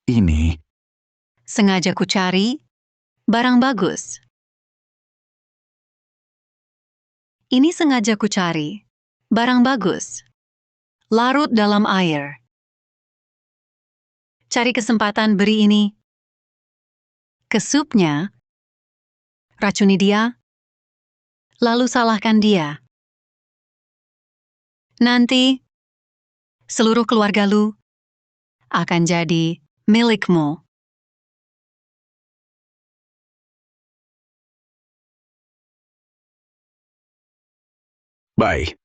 ini Sengaja ku cari barang bagus. Ini sengaja ku cari barang bagus. Larut dalam air. Cari kesempatan beri ini ke supnya, racuni dia, lalu salahkan dia. Nanti, seluruh keluarga lu akan jadi milikmu. Baik.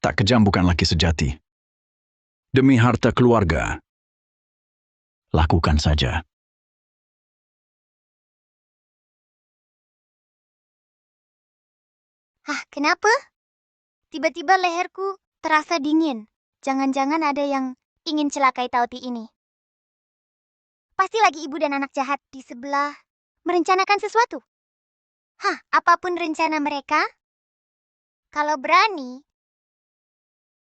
Tak kejam bukan laki sejati. Demi harta keluarga, lakukan saja. Hah, kenapa? Tiba-tiba leherku terasa dingin. Jangan-jangan ada yang ingin celakai Tauti ini. Pasti lagi ibu dan anak jahat di sebelah merencanakan sesuatu. Hah, apapun rencana mereka, kalau berani,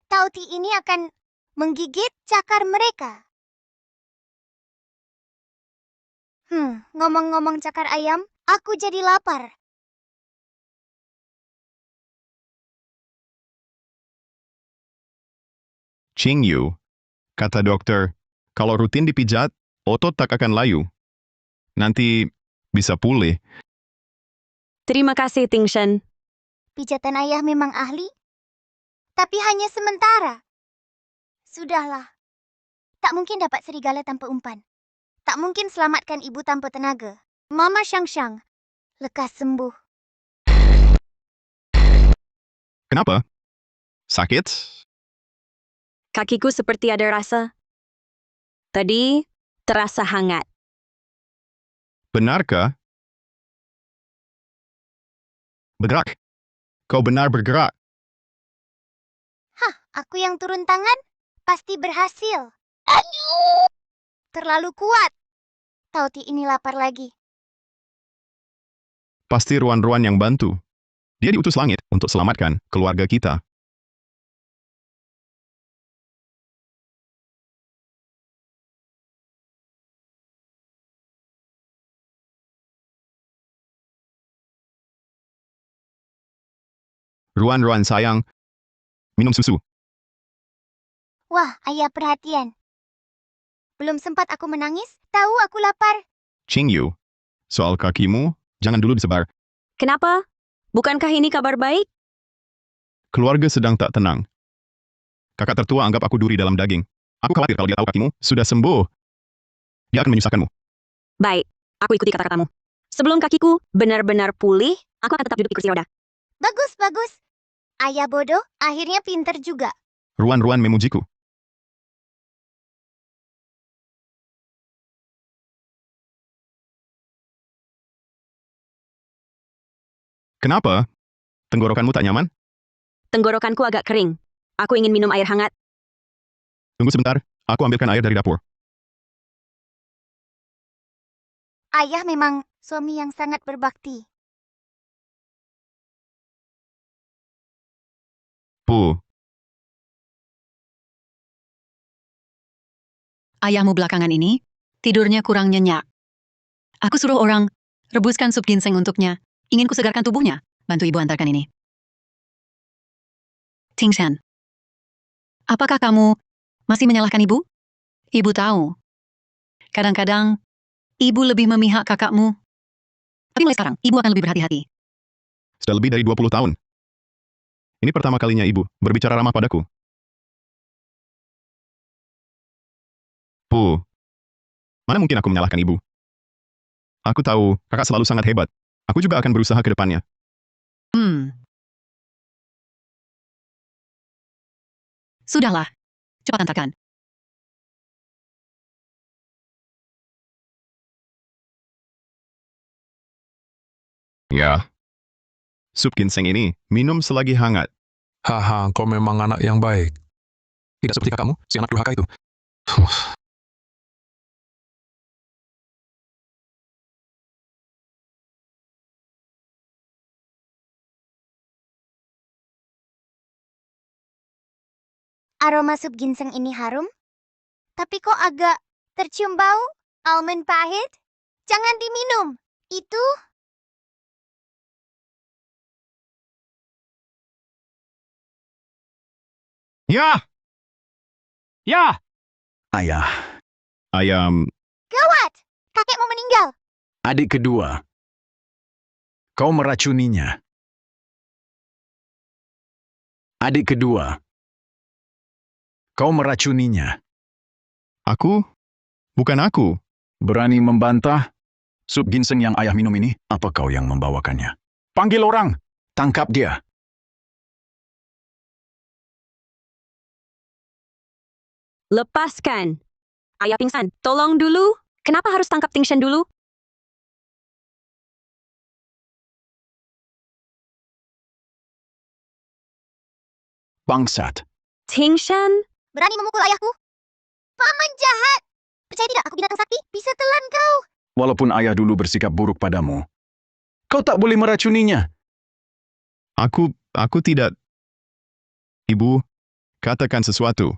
Tauti ini akan menggigit cakar mereka. Ngomong-ngomong cakar ayam, aku jadi lapar. Ching Yu, kata dokter, kalau rutin dipijat, otot tak akan layu. Nanti bisa pulih. Terima kasih, Ting Shen. Pijatan ayah memang ahli, tapi hanya sementara. Sudahlah. Tak mungkin dapat serigala tanpa umpan. Tak mungkin selamatkan ibu tanpa tenaga. Mama Shang-Shang, lekas sembuh. Kenapa? Sakit? Kakiku seperti ada rasa. Tadi terasa hangat. Benarkah? Bergerak. Kau benar bergerak. Hah, aku yang turun tangan? Pasti berhasil. Aduh! Terlalu kuat. Tauti ini lapar lagi. Pasti Ruan-Ruan yang bantu. Dia diutus langit untuk selamatkan keluarga kita. Ruan-Ruan sayang, minum susu. Wah, ayah perhatian. Belum sempat aku menangis, tahu aku lapar. Ching Yu, soal kakimu, jangan dulu disebar. Kenapa? Bukankah ini kabar baik? Keluarga sedang tak tenang. Kakak tertua anggap aku duri dalam daging. Aku khawatir kalau dia tahu kakimu sudah sembuh. Dia akan menyusahkanmu. Baik, aku ikuti kata-katamu. Sebelum kakiku benar-benar pulih, aku akan tetap duduk di kursi roda. Bagus, bagus. Ayah bodoh, akhirnya pinter juga. Ruan-Ruan memujiku. Kenapa? Tenggorokanmu tak nyaman? Tenggorokanku agak kering. Aku ingin minum air hangat. Tunggu sebentar, aku ambilkan air dari dapur. Ayah memang suami yang sangat berbakti. Puh, Ayahmu belakangan ini, tidurnya kurang nyenyak. Aku suruh orang rebuskan sup ginseng untuknya. Ingin kusegarkan tubuhnya. Bantu ibu antarkan ini. Ting Shen, apakah kamu masih menyalahkan ibu? Ibu tahu. Kadang-kadang, ibu lebih memihak kakakmu. Tapi mulai sekarang, ibu akan lebih berhati-hati. sudah lebih dari 20 tahun. Ini pertama kalinya ibu berbicara ramah padaku. Puh, mana mungkin aku menyalahkan ibu? Aku tahu, kakak selalu sangat hebat. Aku juga akan berusaha ke depannya. Sudahlah. Cepat antarkan. Ya. Sup ginseng ini, minum selagi hangat. Haha, kau memang anak yang baik. Tidak seperti kakakmu, si anak durhaka itu. Aroma sup ginseng ini harum, tapi kok agak tercium bau almond pahit. Jangan diminum. Itu Ya! Ya! Ayah, Ayam, gawat. Kakek mau meninggal. adik kedua. Kau meracuninya. Adik kedua. Kau meracuninya. aku? Bukan aku. Berani membantah? Sup ginseng yang ayah minum ini, apa kau yang membawakannya? Panggil orang. Tangkap dia. Lepaskan. Ayah pingsan. Tolong dulu. Kenapa harus tangkap Ting Shen dulu? Bangsat. Ting Shen? Berani memukul ayahku? Paman jahat! Percaya tidak aku binatang sakti? Bisa telan kau. Walaupun ayah dulu bersikap buruk padamu, kau tak boleh meracuninya. Aku tidak... Ibu, katakan sesuatu.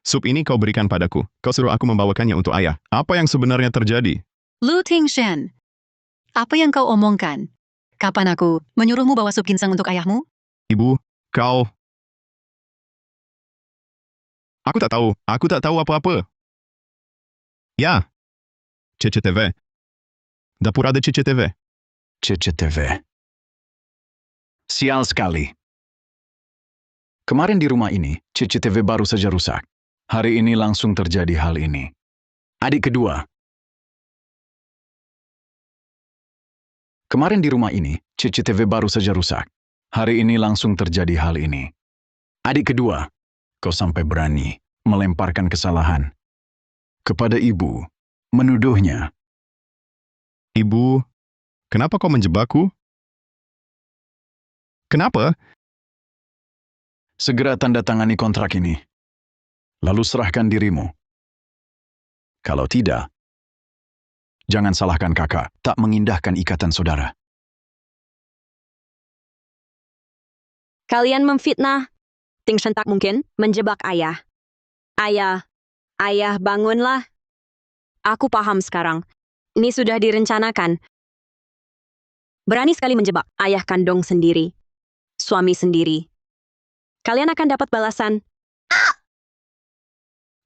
Sup ini kau berikan padaku. Kau suruh aku membawakannya untuk ayah. Apa yang sebenarnya terjadi? Lu Ting Shen, apa yang kau omongkan? Kapan aku menyuruhmu bawa sup ginseng untuk ayahmu? Ibu, kau... Aku tak tahu apa-apa. Ya, CCTV. Dapur ada CCTV. CCTV. Sial sekali. Kemarin di rumah ini, CCTV baru saja rusak. Hari ini langsung terjadi hal ini. Adik kedua. Kemarin di rumah ini, CCTV baru saja rusak. Hari ini langsung terjadi hal ini. Adik kedua, kau sampai berani melemparkan kesalahan kepada ibu, menuduhnya. Ibu, kenapa kau menjebakku? Kenapa? Segera tanda tangani kontrak ini. Lalu serahkan dirimu. Kalau tidak, jangan salahkan kakak tak mengindahkan ikatan saudara. Kalian memfitnah. Ting Shen tak mungkin menjebak ayah. Ayah, bangunlah. Aku paham sekarang. Ini sudah direncanakan. Berani sekali menjebak ayah kandung sendiri. Suami sendiri. Kalian akan dapat balasan.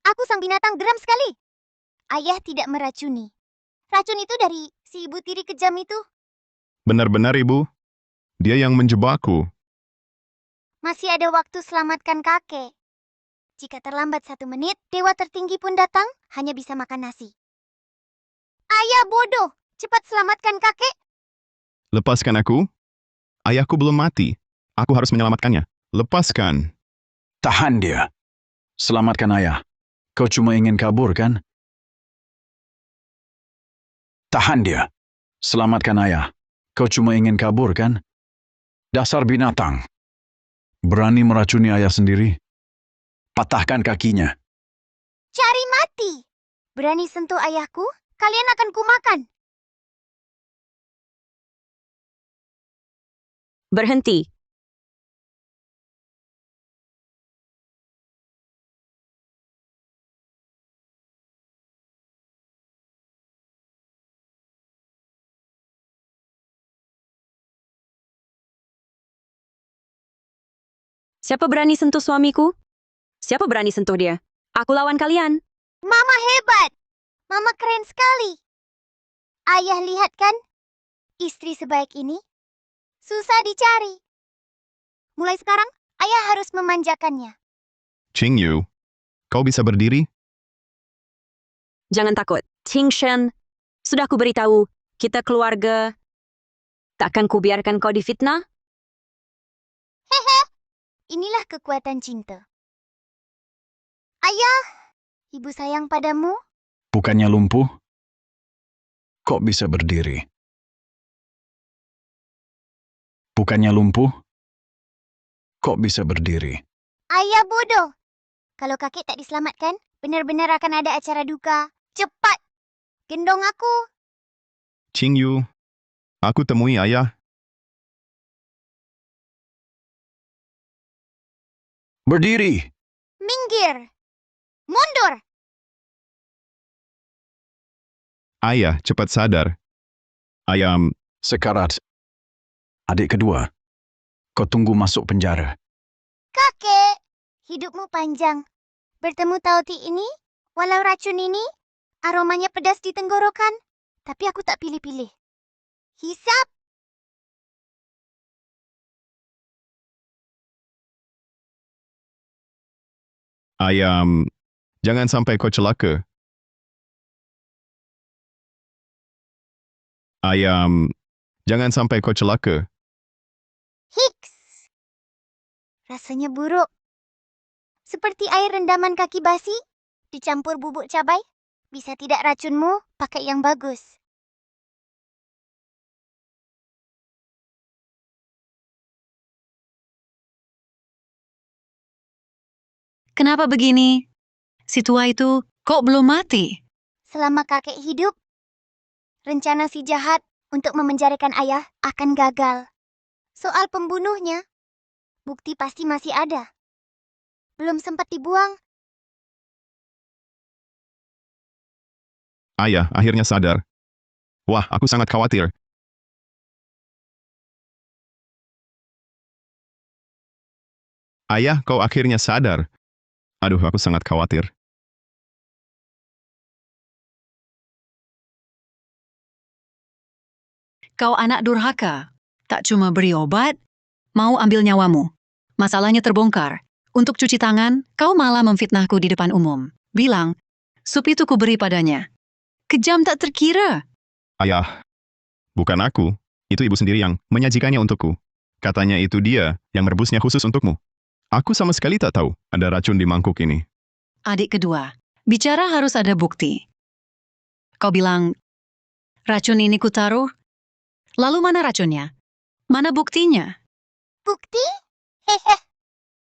Aku sang binatang geram sekali. Ayah tidak meracuni. Racun itu dari si ibu tiri kejam itu. Benar-benar ibu. Dia yang menjebakku. Masih ada waktu selamatkan kakek. Jika terlambat 1 menit, dewa tertinggi pun datang, hanya bisa makan nasi. Ayah bodoh, cepat selamatkan kakek. Lepaskan aku. Ayahku belum mati. Aku harus menyelamatkannya. Lepaskan. Tahan dia. Selamatkan ayah. Kau cuma ingin kabur, kan? Tahan dia. Selamatkan ayah. Kau cuma ingin kabur, kan? Dasar binatang. Berani meracuni ayah sendiri? Patahkan kakinya. Cari mati. Berani sentuh ayahku, kalian akan kumakan. Berhenti. Siapa berani sentuh suamiku? Siapa berani sentuh dia? Aku lawan kalian. Mama hebat. Mama keren sekali. Ayah lihat kan? Istri sebaik ini susah dicari. Mulai sekarang, ayah harus memanjakannya. Qing Yu, kau bisa berdiri? Jangan takut. Ting Shen, sudah ku beritahu, kita keluarga. Takkan ku biarkan kau difitnah? Hehe. Inilah kekuatan cinta. Ayah, ibu sayang padamu. Bukannya lumpuh? Kok bisa berdiri? Bukannya lumpuh? Kok bisa berdiri? Ayah bodoh. Kalau kakek tak diselamatkan, benar-benar akan ada acara duka. Cepat, gendong aku. Qing Yu, aku temui ayah. Berdiri! Minggir. Mundur. Ayah, cepat sadar. Ayam, Sekarat. Adik kedua, kau tunggu masuk penjara. Kakek, hidupmu panjang. Bertemu Tauti ini, walau racun ini, aromanya pedas di tenggorokan, tapi aku tak pilih-pilih. Hisap. ayam, jangan sampai kau celaka. Ayam, jangan sampai kau celaka. Rasanya buruk. Seperti air rendaman kaki basi, dicampur bubuk cabai. Bisa tidak racunmu, pakai yang bagus. Kenapa begini? Si tua itu kok belum mati? Selama kakek hidup, rencana si jahat untuk memenjarakan ayah akan gagal. Soal pembunuhnya, bukti pasti masih ada. Belum sempat dibuang. Ayah akhirnya sadar. Wah, aku sangat khawatir. Ayah, kau akhirnya sadar. Aduh, aku sangat khawatir. Kau anak durhaka. Tak cuma beri obat, mau ambil nyawamu. Masalahnya terbongkar. Untuk cuci tangan, kau malah memfitnahku di depan umum. Bilang, sup itu kuberi padanya. Kejam tak terkira. Ayah, bukan aku. Itu ibu sendiri yang menyajikannya untukku. Katanya itu dia yang merebusnya khusus untukmu. Aku sama sekali tak tahu ada racun di mangkuk ini. Adik kedua, bicara harus ada bukti. Kau bilang, racun ini kutaruh. Lalu mana racunnya? Mana buktinya? Bukti? Hehe.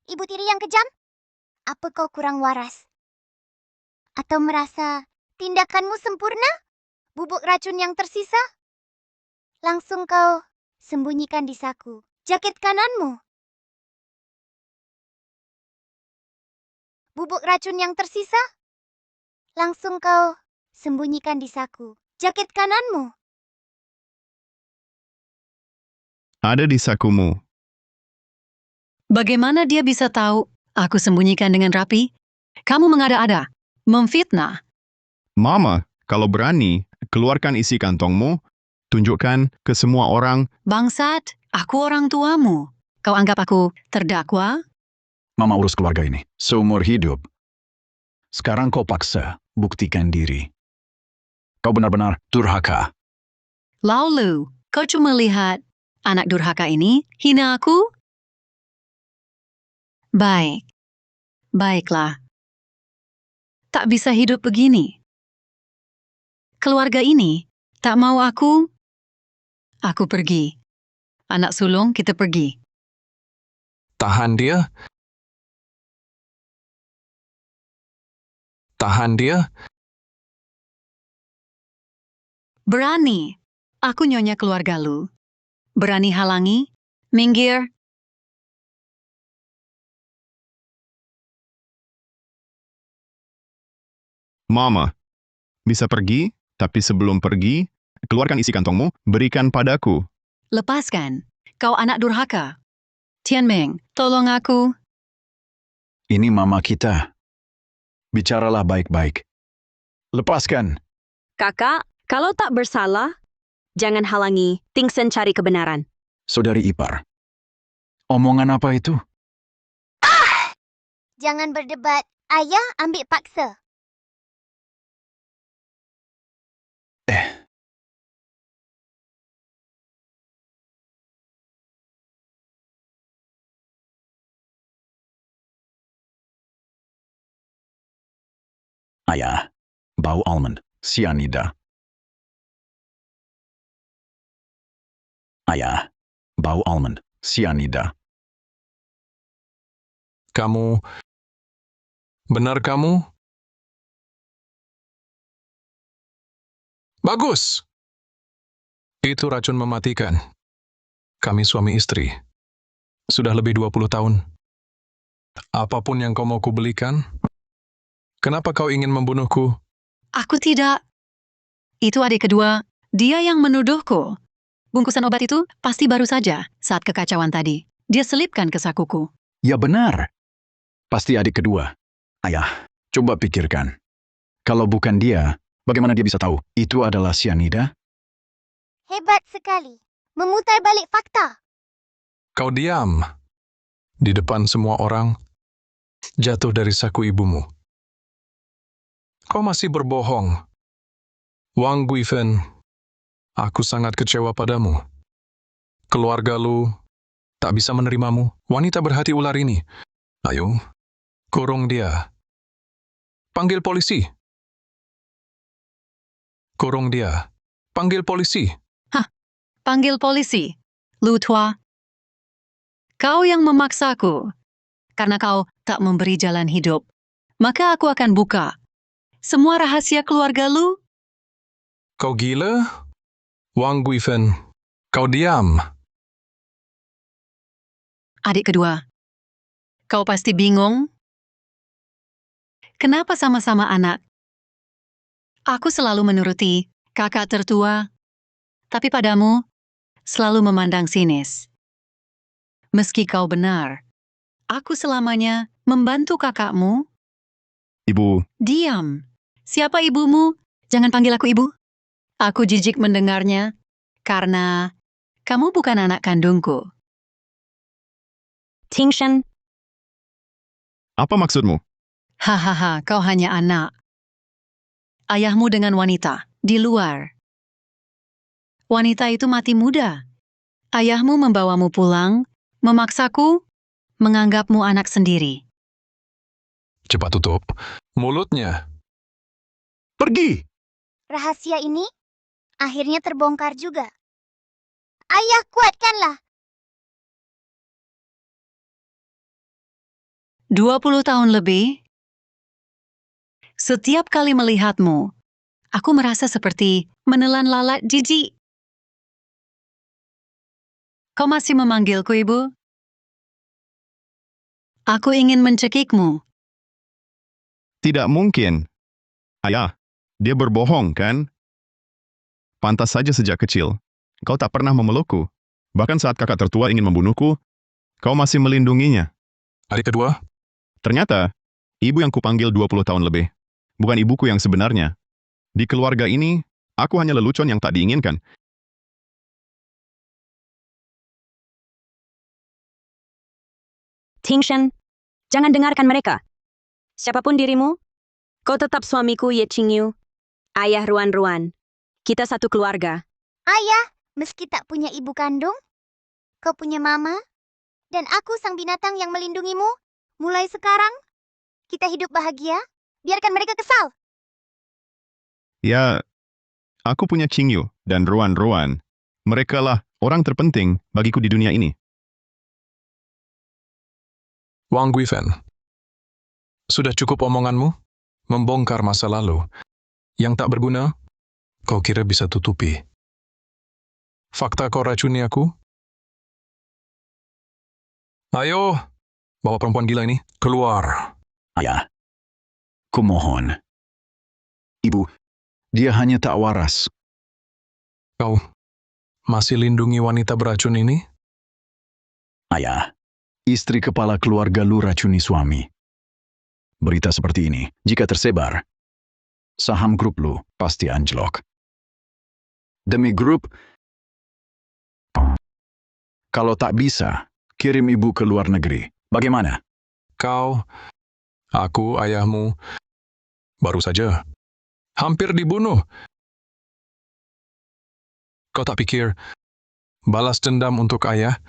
Ibu tiri yang kejam? Apa kau kurang waras? Atau merasa tindakanmu sempurna? Bubuk racun yang tersisa? Langsung kau sembunyikan di saku jaket kananmu. Bubuk racun yang tersisa? Langsung kau sembunyikan di saku jaket kananmu. Ada di sakumu. Bagaimana dia bisa tahu aku sembunyikan dengan rapi? Kamu mengada-ada, memfitnah. Mama, kalau berani, keluarkan isi kantongmu, tunjukkan ke semua orang. Bangsat, aku orang tuamu. Kau anggap aku terdakwa? Mama urus keluarga ini seumur hidup. Sekarang kau paksa buktikan diri. Kau benar-benar durhaka. Lalu, kau cuma lihat anak durhaka ini hina aku? Baik. Baiklah. Tak bisa hidup begini. Keluarga ini tak mau aku. Aku pergi. Anak sulung kita pergi. Tahan dia. Tahan dia. Berani. Aku nyonya keluarga lu. Berani halangi? Minggir. Mama, bisa pergi, tapi sebelum pergi, keluarkan isi kantongmu, berikan padaku. Lepaskan. Kau anak durhaka. Tianming, tolong aku. Ini mama kita. Bicaralah baik-baik. Lepaskan. Kakak, kalau tak bersalah, jangan halangi Tingsen cari kebenaran. Saudari ipar. Omongan apa itu? Jangan berdebat. Ayah ambil paksa. Ayah, bau almond, sianida. Ayah, bau almond, sianida. Kamu... Benar kamu? Bagus! Itu racun mematikan. Kami suami istri. Sudah lebih 20 tahun. Apapun yang kau mau kubelikan, kenapa kau ingin membunuhku? Aku tidak. Itu adik kedua. Dia yang menuduhku. Bungkusan obat itu pasti baru saja saat kekacauan tadi. Dia selipkan ke sakuku. Ya benar. Pasti adik kedua. Ayah, coba pikirkan. Kalau bukan dia, bagaimana dia bisa tahu itu adalah sianida? Hebat sekali. Memutar balik fakta. Kau diam. Di depan semua orang, jatuh dari saku ibumu. Kau masih berbohong. Wang Guifen, aku sangat kecewa padamu. Keluarga lu tak bisa menerimamu. Wanita berhati ular ini. Ayo, kurung dia. Panggil polisi. Kurung dia. Panggil polisi. Panggil polisi. Lu Tua. Kau yang memaksaku. Karena kau tak memberi jalan hidup. Maka aku akan buka semua rahasia keluarga lu. Kau gila? Wang Guifen, kau diam. Adik kedua. Kau pasti bingung. Kenapa sama-sama anak? Aku selalu menuruti kakak tertua. Tapi padamu, selalu memandang sinis. Meski kau benar, aku selamanya membantu kakakmu. Ibu, Diam. Siapa ibumu? Jangan panggil aku ibu. Aku jijik mendengarnya, karena kamu bukan anak kandungku. Tingshan, apa maksudmu? Hahaha, kau hanya anak. Ayahmu dengan wanita, di luar. Wanita itu mati muda. Ayahmu membawamu pulang, memaksaku, menganggapmu anak sendiri. Cepat tutup mulutnya. Pergi! Rahasia ini akhirnya terbongkar juga. Ayah, kuatkanlah. 20 tahun lebih, setiap kali melihatmu, aku merasa seperti menelan lalat jijik. Kau masih memanggilku, Ibu? Aku ingin mencekikmu. Tidak mungkin. Ayah, dia berbohong, kan? Pantas saja sejak kecil. Kau tak pernah memelukku. Bahkan saat kakak tertua ingin membunuhku, kau masih melindunginya. Adik kedua, Ternyata, ibu yang kupanggil 20 tahun lebih. Bukan ibuku yang sebenarnya. Di keluarga ini, aku hanya lelucon yang tak diinginkan. Tingshan, jangan dengarkan mereka. Siapapun dirimu, kau tetap suamiku Ye Qingyu. Ayah Ruan-Ruan. Kita satu keluarga. Ayah, meski tak punya ibu kandung, kau punya mama, dan aku sang binatang yang melindungimu. Mulai sekarang, kita hidup bahagia. Biarkan mereka kesal. Ya, aku punya Qingyu dan Ruan-Ruan. Merekalah orang terpenting bagiku di dunia ini. Wang Guifen. Sudah cukup omonganmu? Membongkar masa lalu. Yang tak berguna, kau kira bisa tutupi. Fakta kau racuni aku? Ayo, bawa perempuan gila ini keluar. Ayah, kumohon. Ibu, dia hanya tak waras. Kau masih lindungi wanita beracun ini? Ayah, istri kepala keluarga lu racuni suami. Berita seperti ini, jika tersebar, saham grup lu pasti anjlok. Demi grup, kalau tak bisa, kirim ibu ke luar negeri. Bagaimana? Kau, aku, ayahmu, baru saja hampir dibunuh. Kau tak pikir balas dendam untuk ayah?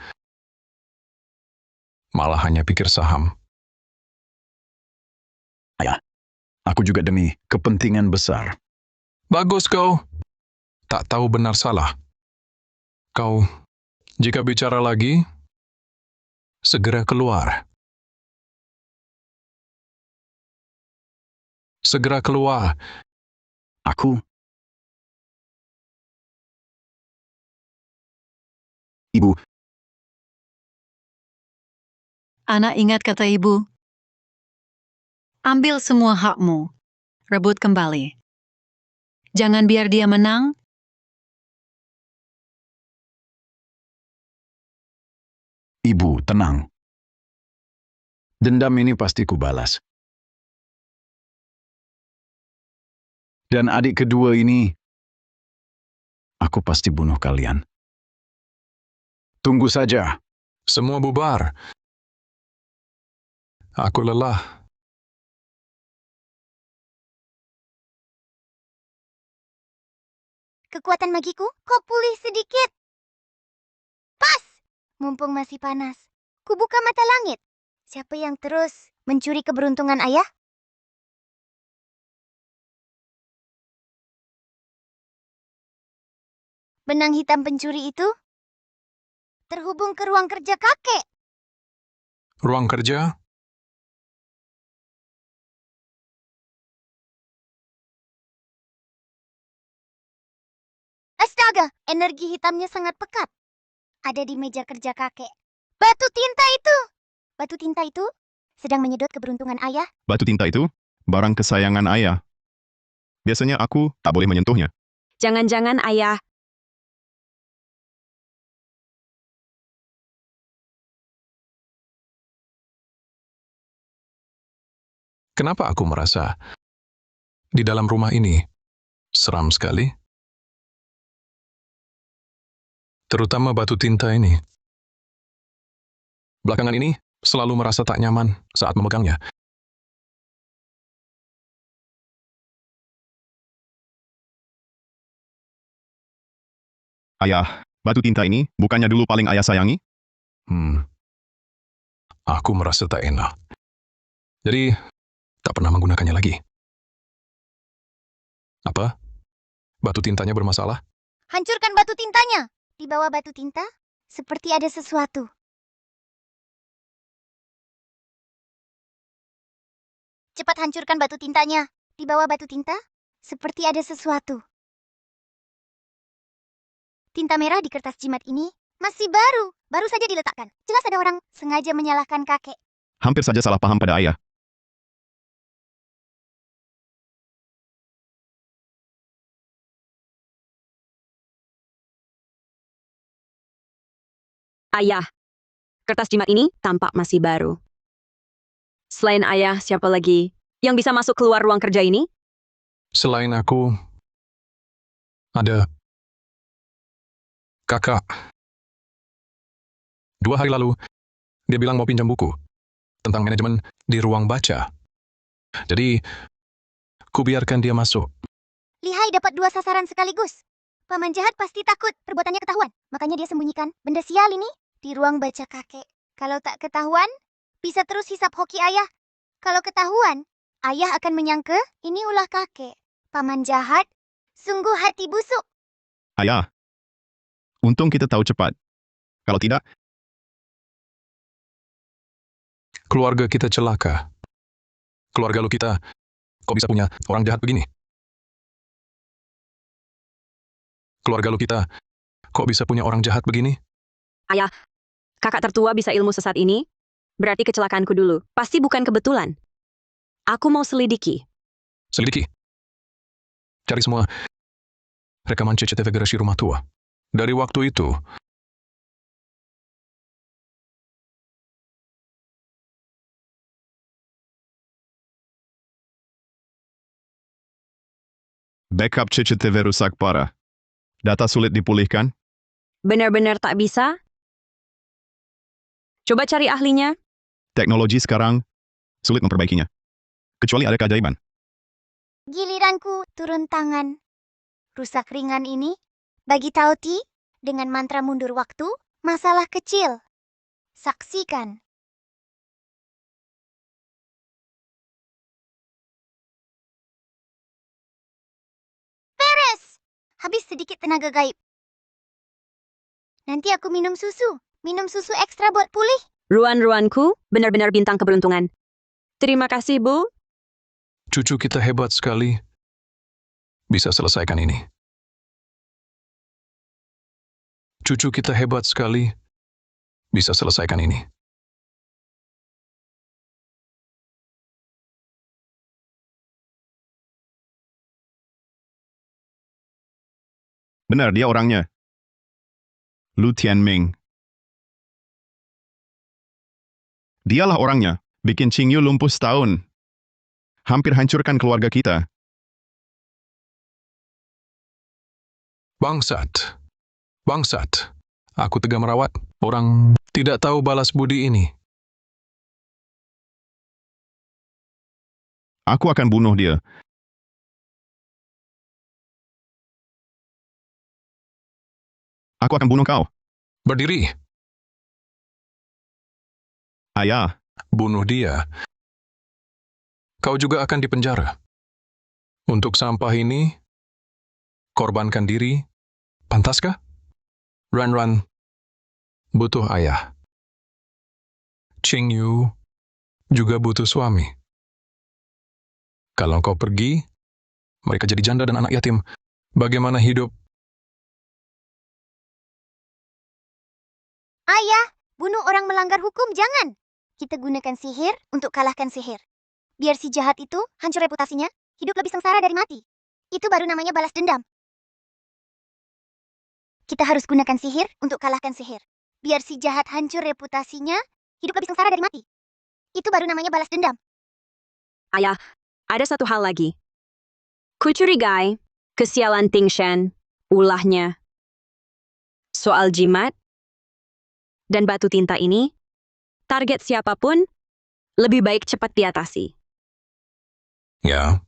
Malah hanya pikir saham. Ayah, aku juga demi kepentingan besar. Bagus kau. Tak tahu benar salah. Kau, jika bicara lagi, segera keluar. Segera keluar. Aku? Ibu, Anak ingat kata ibu. Ambil semua hakmu. Rebut kembali. Jangan biar dia menang. ibu, tenang. Dendam ini pasti kubalas. Dan adik kedua ini, aku pasti bunuh kalian. Tunggu saja. Semua bubar. Aku lelah. Kekuatan magiku, kau pulih sedikit. Pas! Mumpung masih panas, ku buka mata langit. Siapa yang terus mencuri keberuntungan ayah? Benang hitam pencuri itu terhubung ke ruang kerja kakek. Ruang kerja? Astaga, energi hitamnya sangat pekat. Ada di meja kerja kakek. Batu tinta itu sedang menyedot keberuntungan ayah. Batu tinta itu barang kesayangan ayah. Biasanya aku tak boleh menyentuhnya. Jangan-jangan ayah, Kenapa aku merasa di dalam rumah ini seram sekali? Terutama batu tinta ini. Belakangan ini selalu merasa tak nyaman saat memegangnya. Ayah, batu tinta ini bukannya dulu paling ayah sayangi? Aku merasa tak enak. Jadi, tak pernah menggunakannya lagi. Apa? Batu tintanya bermasalah? Hancurkan batu tintanya. Di bawah batu tinta, seperti ada sesuatu. Cepat hancurkan batu tintanya. Di bawah batu tinta, seperti ada sesuatu. Tinta merah di kertas jimat ini masih baru. Baru saja diletakkan. Jelas ada orang sengaja menyalahkan kakek. Hampir saja salah paham pada ayah. ayah. Kertas jimat ini tampak masih baru. Selain ayah, siapa lagi yang bisa masuk keluar ruang kerja ini? Selain aku, ada kakak. 2 hari lalu, dia bilang mau pinjam buku tentang manajemen di ruang baca. Jadi, ku biarkan dia masuk. Lihai dapat 2 sasaran sekaligus. Paman jahat pasti takut perbuatannya ketahuan. Makanya dia sembunyikan benda sial ini di ruang baca kakek. Kalau tak ketahuan, bisa terus hisap hoki ayah. Kalau ketahuan, ayah akan menyangka ini ulah kakek. Paman jahat, sungguh hati busuk. Ayah, untung kita tahu cepat. Kalau tidak, Keluarga kita celaka. Keluarga lu kita, kok bisa punya orang jahat begini? Keluarga lu kita, kok bisa punya orang jahat begini? Ayah, kakak tertua bisa ilmu sesat ini? Berarti kecelakaanku dulu. Pasti bukan kebetulan. Aku mau selidiki. Selidiki. Cari semua rekaman CCTV garasi rumah tua. Dari waktu itu, backup CCTV rusak parah. Data sulit dipulihkan. Benar-benar tak bisa? Coba cari ahlinya. Teknologi sekarang sulit memperbaikinya. Kecuali ada keajaiban. Giliranku turun tangan. Rusak ringan ini, bagi Tauti, dengan mantra mundur waktu, masalah kecil. Saksikan. Beres! Habis sedikit tenaga gaib. Nanti aku minum susu. Minum susu ekstra buat pulih. Ruan-ruanku benar-benar bintang keberuntungan. Terima kasih, Bu. cucu kita hebat sekali. Bisa selesaikan ini. Cucu kita hebat sekali. Bisa selesaikan ini. Benar, dia orangnya. Lu Tianming. Dialah orangnya. Bikin Qingyu lumpuh setahun. Hampir hancurkan keluarga kita. Bangsat. Bangsat. Aku tega merawat orang tidak tahu balas budi ini. Aku akan bunuh dia. Aku akan bunuh kau. Berdiri. Ayah, bunuh dia, kau juga akan dipenjara. Untuk sampah ini, korbankan diri, pantaskah? Ran butuh ayah. Ching Yu juga butuh suami. Kalau kau pergi, mereka jadi janda dan anak yatim. Bagaimana hidup? Ayah, bunuh orang melanggar hukum jangan. Kita gunakan sihir untuk kalahkan sihir. Biar si jahat itu hancur reputasinya, hidup lebih sengsara dari mati. Itu baru namanya balas dendam. Kita harus gunakan sihir untuk kalahkan sihir. Biar si jahat hancur reputasinya, hidup lebih sengsara dari mati. Itu baru namanya balas dendam. Ayah, ada satu hal lagi. Kucurigai, kesialan Ting Shen, ulahnya. Soal jimat dan batu tinta ini, target siapapun, lebih baik cepat diatasi. Ya,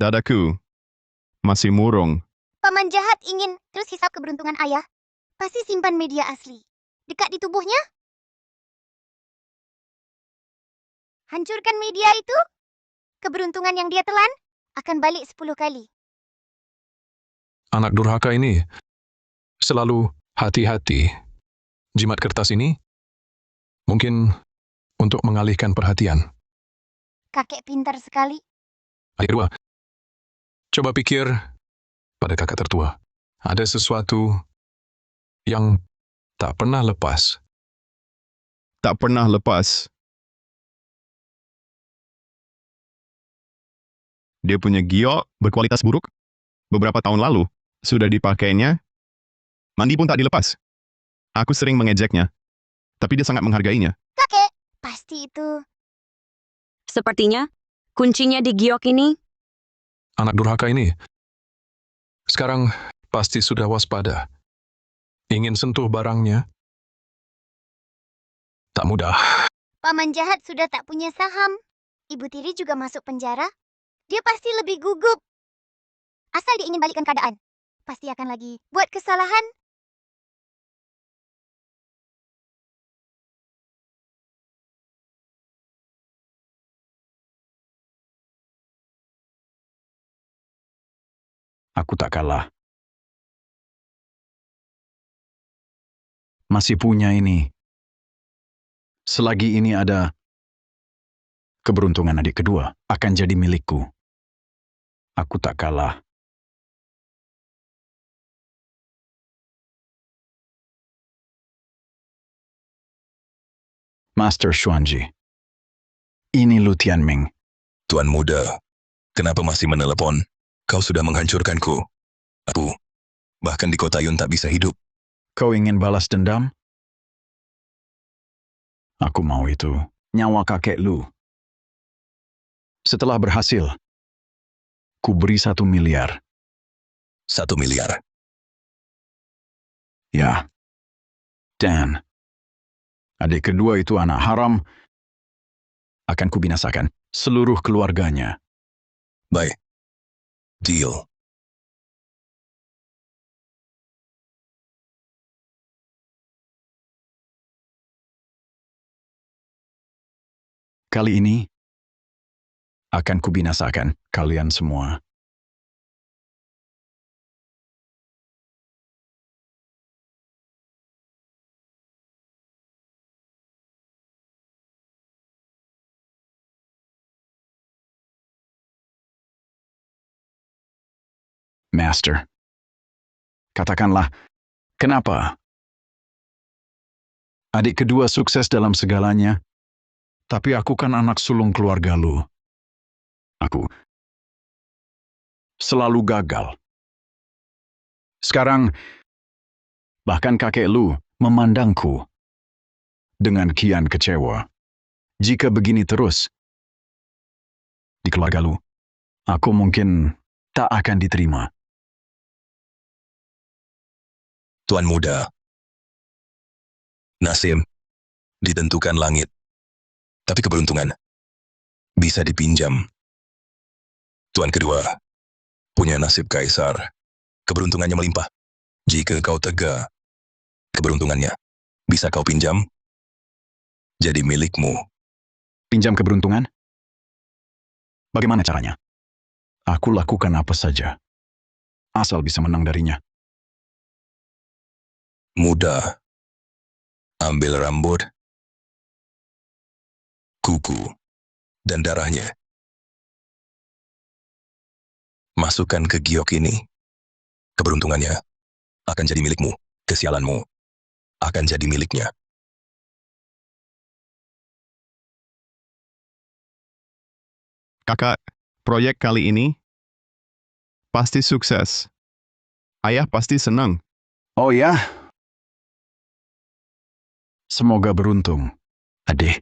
dadaku masih murung. Paman jahat ingin terus hisap keberuntungan ayah. Pasti simpan media asli. Dekat di tubuhnya. Hancurkan media itu. Keberuntungan yang dia telan akan balik 10 kali. anak durhaka ini selalu hati-hati. Jimat kertas ini mungkin untuk mengalihkan perhatian. Kakek pintar sekali. Adik dua, coba pikir pada kakak tertua. Ada sesuatu yang tak pernah lepas. Tak pernah lepas. Dia punya giok berkualitas buruk. Beberapa tahun lalu, sudah dipakainya. Mandi pun tak dilepas. Aku sering mengejeknya. Tapi dia sangat menghargainya. Kakek, pasti itu. Sepertinya, kuncinya di giok ini. Anak durhaka ini sekarang pasti sudah waspada. Ingin sentuh barangnya. Tak mudah. Paman jahat sudah tak punya saham. Ibu tiri juga masuk penjara. Dia pasti lebih gugup. Asal dia ingin balikkan keadaan. Pasti akan lagi buat kesalahan. Aku tak kalah. Masih punya ini. Selagi ini ada, keberuntungan adik kedua akan jadi milikku. Aku tak kalah. Master Xuanji. Ini Lu Tianming. Tuan muda, kenapa masih menelepon? Kau sudah menghancurkanku. Aku, bahkan di kota Yun tak bisa hidup. Kau ingin balas dendam? Aku mau itu. Nyawa kakek Lu. Setelah berhasil, ku beri 1 miliar. 1 miliar. Ya. Dan adik kedua itu anak haram. Akan kubinasakan seluruh keluarganya. Baik. Deal. Kali ini, akan kubinasakan kalian semua. Master, katakanlah, kenapa? Adik kedua sukses dalam segalanya, tapi aku kan anak sulung keluarga Lu. Aku selalu gagal. Sekarang, bahkan kakek Lu memandangku dengan kian kecewa. Jika begini terus, di keluarga lu. Aku mungkin tak akan diterima. Tuan muda, nasib ditentukan langit, tapi keberuntungan bisa dipinjam. Tuan kedua, punya nasib kaisar, keberuntungannya melimpah. Jika kau tega, keberuntungannya bisa kau pinjam, jadi milikmu. Pinjam keberuntungan? Bagaimana caranya? Aku lakukan apa saja, asal bisa menang darinya. Mudah. Ambil rambut, kuku, dan darahnya. Masukkan ke giok ini. Keberuntungannya akan jadi milikmu. Kesialanmu akan jadi miliknya. Kakak, proyek kali ini pasti sukses. Ayah pasti senang. Oh ya? Semoga beruntung, adik.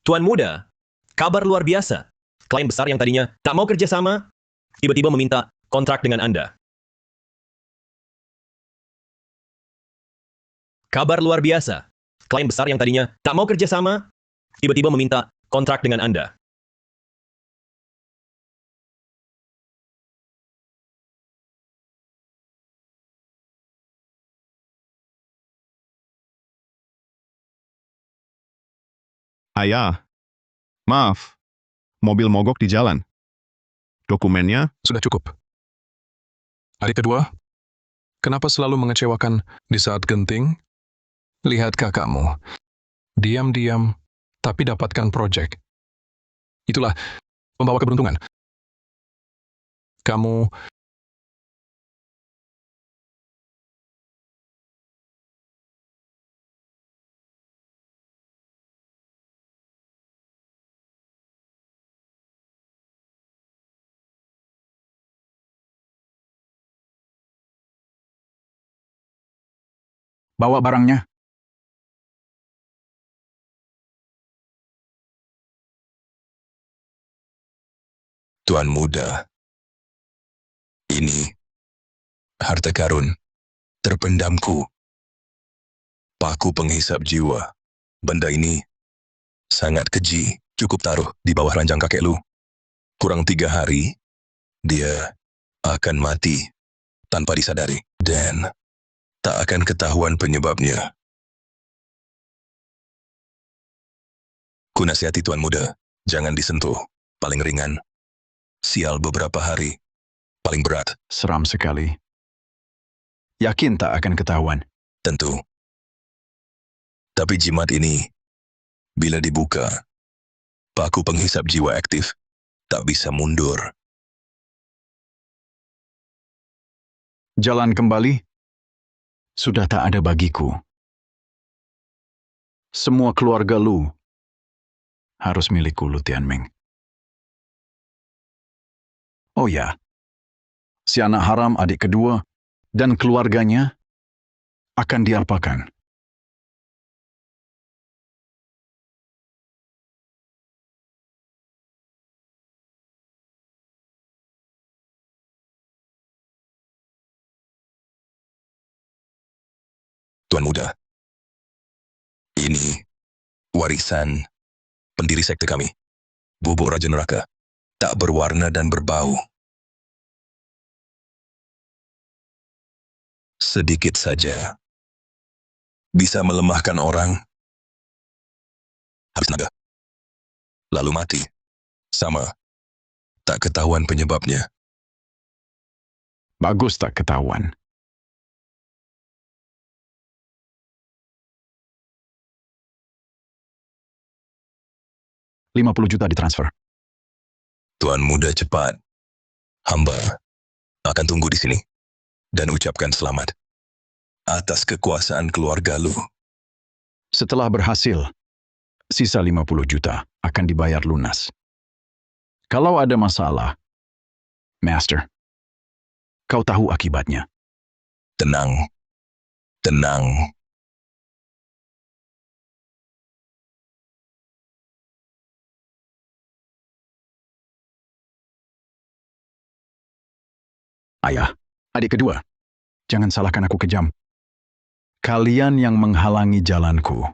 Tuan muda, kabar luar biasa. Klien besar yang tadinya tak mau kerjasama, tiba-tiba meminta kontrak dengan Anda. Kabar luar biasa. Klien besar yang tadinya tak mau kerjasama, tiba-tiba meminta kontrak dengan Anda. Ayah, maaf. Mobil mogok di jalan. Dokumennya Sudah cukup. Adik kedua, kenapa selalu mengecewakan di saat genting? Lihat kakakmu. Diam-diam, tapi dapatkan proyek. Itulah membawa keberuntungan. Kamu Bawa barangnya. Tuan muda, ini harta karun terpendamku. Paku penghisap jiwa. Benda ini sangat keji. Cukup taruh di bawah ranjang kakek lu. Kurang 3 hari, dia akan mati tanpa disadari. Dan tak akan ketahuan penyebabnya. Ku nasihati tuan muda, jangan disentuh. Paling ringan, sial beberapa hari. Paling berat, Seram sekali. Yakin tak akan ketahuan. tentu. Tapi jimat ini, bila dibuka, paku penghisap jiwa aktif, tak bisa mundur. Jalan kembali sudah tak ada bagiku. Semua keluarga lu harus milikku, Lu Tianming. Oh ya, si anak haram adik kedua dan keluarganya akan diapakan? Tuan muda, ini warisan pendiri sekte kami. Bubuk Raja Neraka, tak berwarna dan berbau. Sedikit saja bisa melemahkan orang, habis naga, lalu mati. Sama, tak ketahuan penyebabnya. Bagus tak ketahuan. $50 juta ditransfer. Tuan muda cepat. Hamba akan tunggu di sini dan ucapkan selamat atas kekuasaan keluarga Lu. Setelah berhasil, sisa 50 juta akan dibayar lunas. Kalau ada masalah, Master, kau tahu akibatnya. Tenang, tenang. Ayah, adik kedua, jangan salahkan aku kejam. Kalian yang menghalangi jalanku.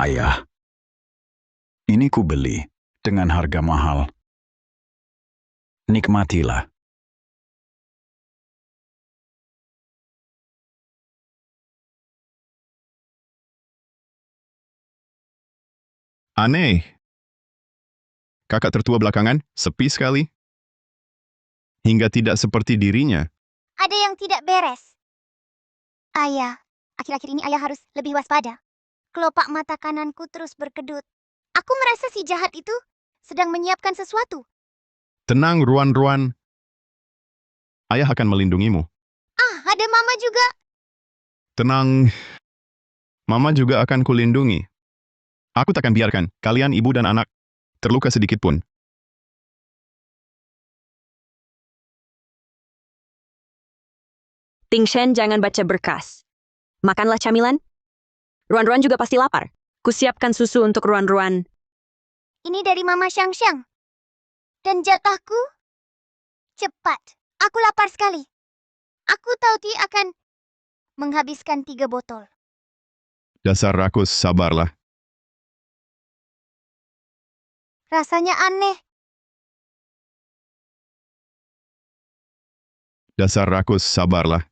Ayah, ini ku beli dengan harga mahal. Nikmatilah. Aneh. Kakak tertua belakangan, sepi sekali. Hingga tidak seperti dirinya. Ada yang tidak beres. Ayah, akhir-akhir ini ayah harus lebih waspada. Kelopak mata kananku terus berkedut. Aku merasa si jahat itu sedang menyiapkan sesuatu. Tenang, Ruan-Ruan. Ayah akan melindungimu. Ah, ada mama juga. Tenang. Mama juga akan kulindungi. Aku takkan biarkan kalian ibu dan anak terluka sedikit pun. Ting Shen, jangan baca berkas. Makanlah camilan. Ruan-Ruan juga pasti lapar. Kusiapkan susu untuk Ruan-Ruan. Ini dari Mama Xiang-Xiang. Dan jatahku? Cepat, aku lapar sekali. Aku tahu Ti akan menghabiskan 3 botol. Dasar rakus, sabarlah. Rasanya aneh. Dasar rakus, sabarlah.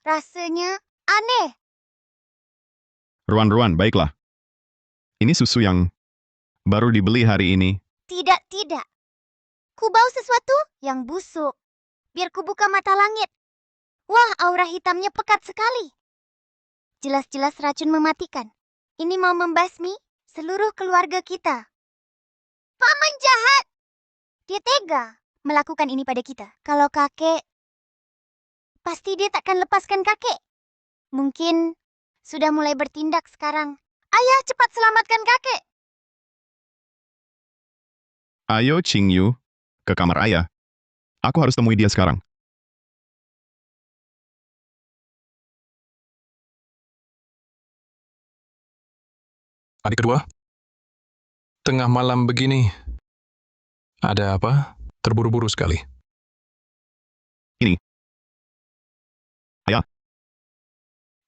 Rasanya aneh. Ruan-Ruan, baiklah. Ini susu yang baru dibeli hari ini. Tidak, tidak. Ku bau sesuatu yang busuk. Biar ku buka mata langit. Wah, aura hitamnya pekat sekali. Jelas-jelas racun mematikan. Ini mau membasmi seluruh keluarga kita. Paman jahat! Dia tega melakukan ini pada kita. Kalau kakek, pasti dia takkan lepaskan kakek. Mungkin sudah mulai bertindak sekarang. Ayah, cepat selamatkan kakek. Ayo, Qing Yu, ke kamar ayah. Aku harus temui dia sekarang. Adik kedua, tengah malam begini, ada apa? Terburu-buru sekali.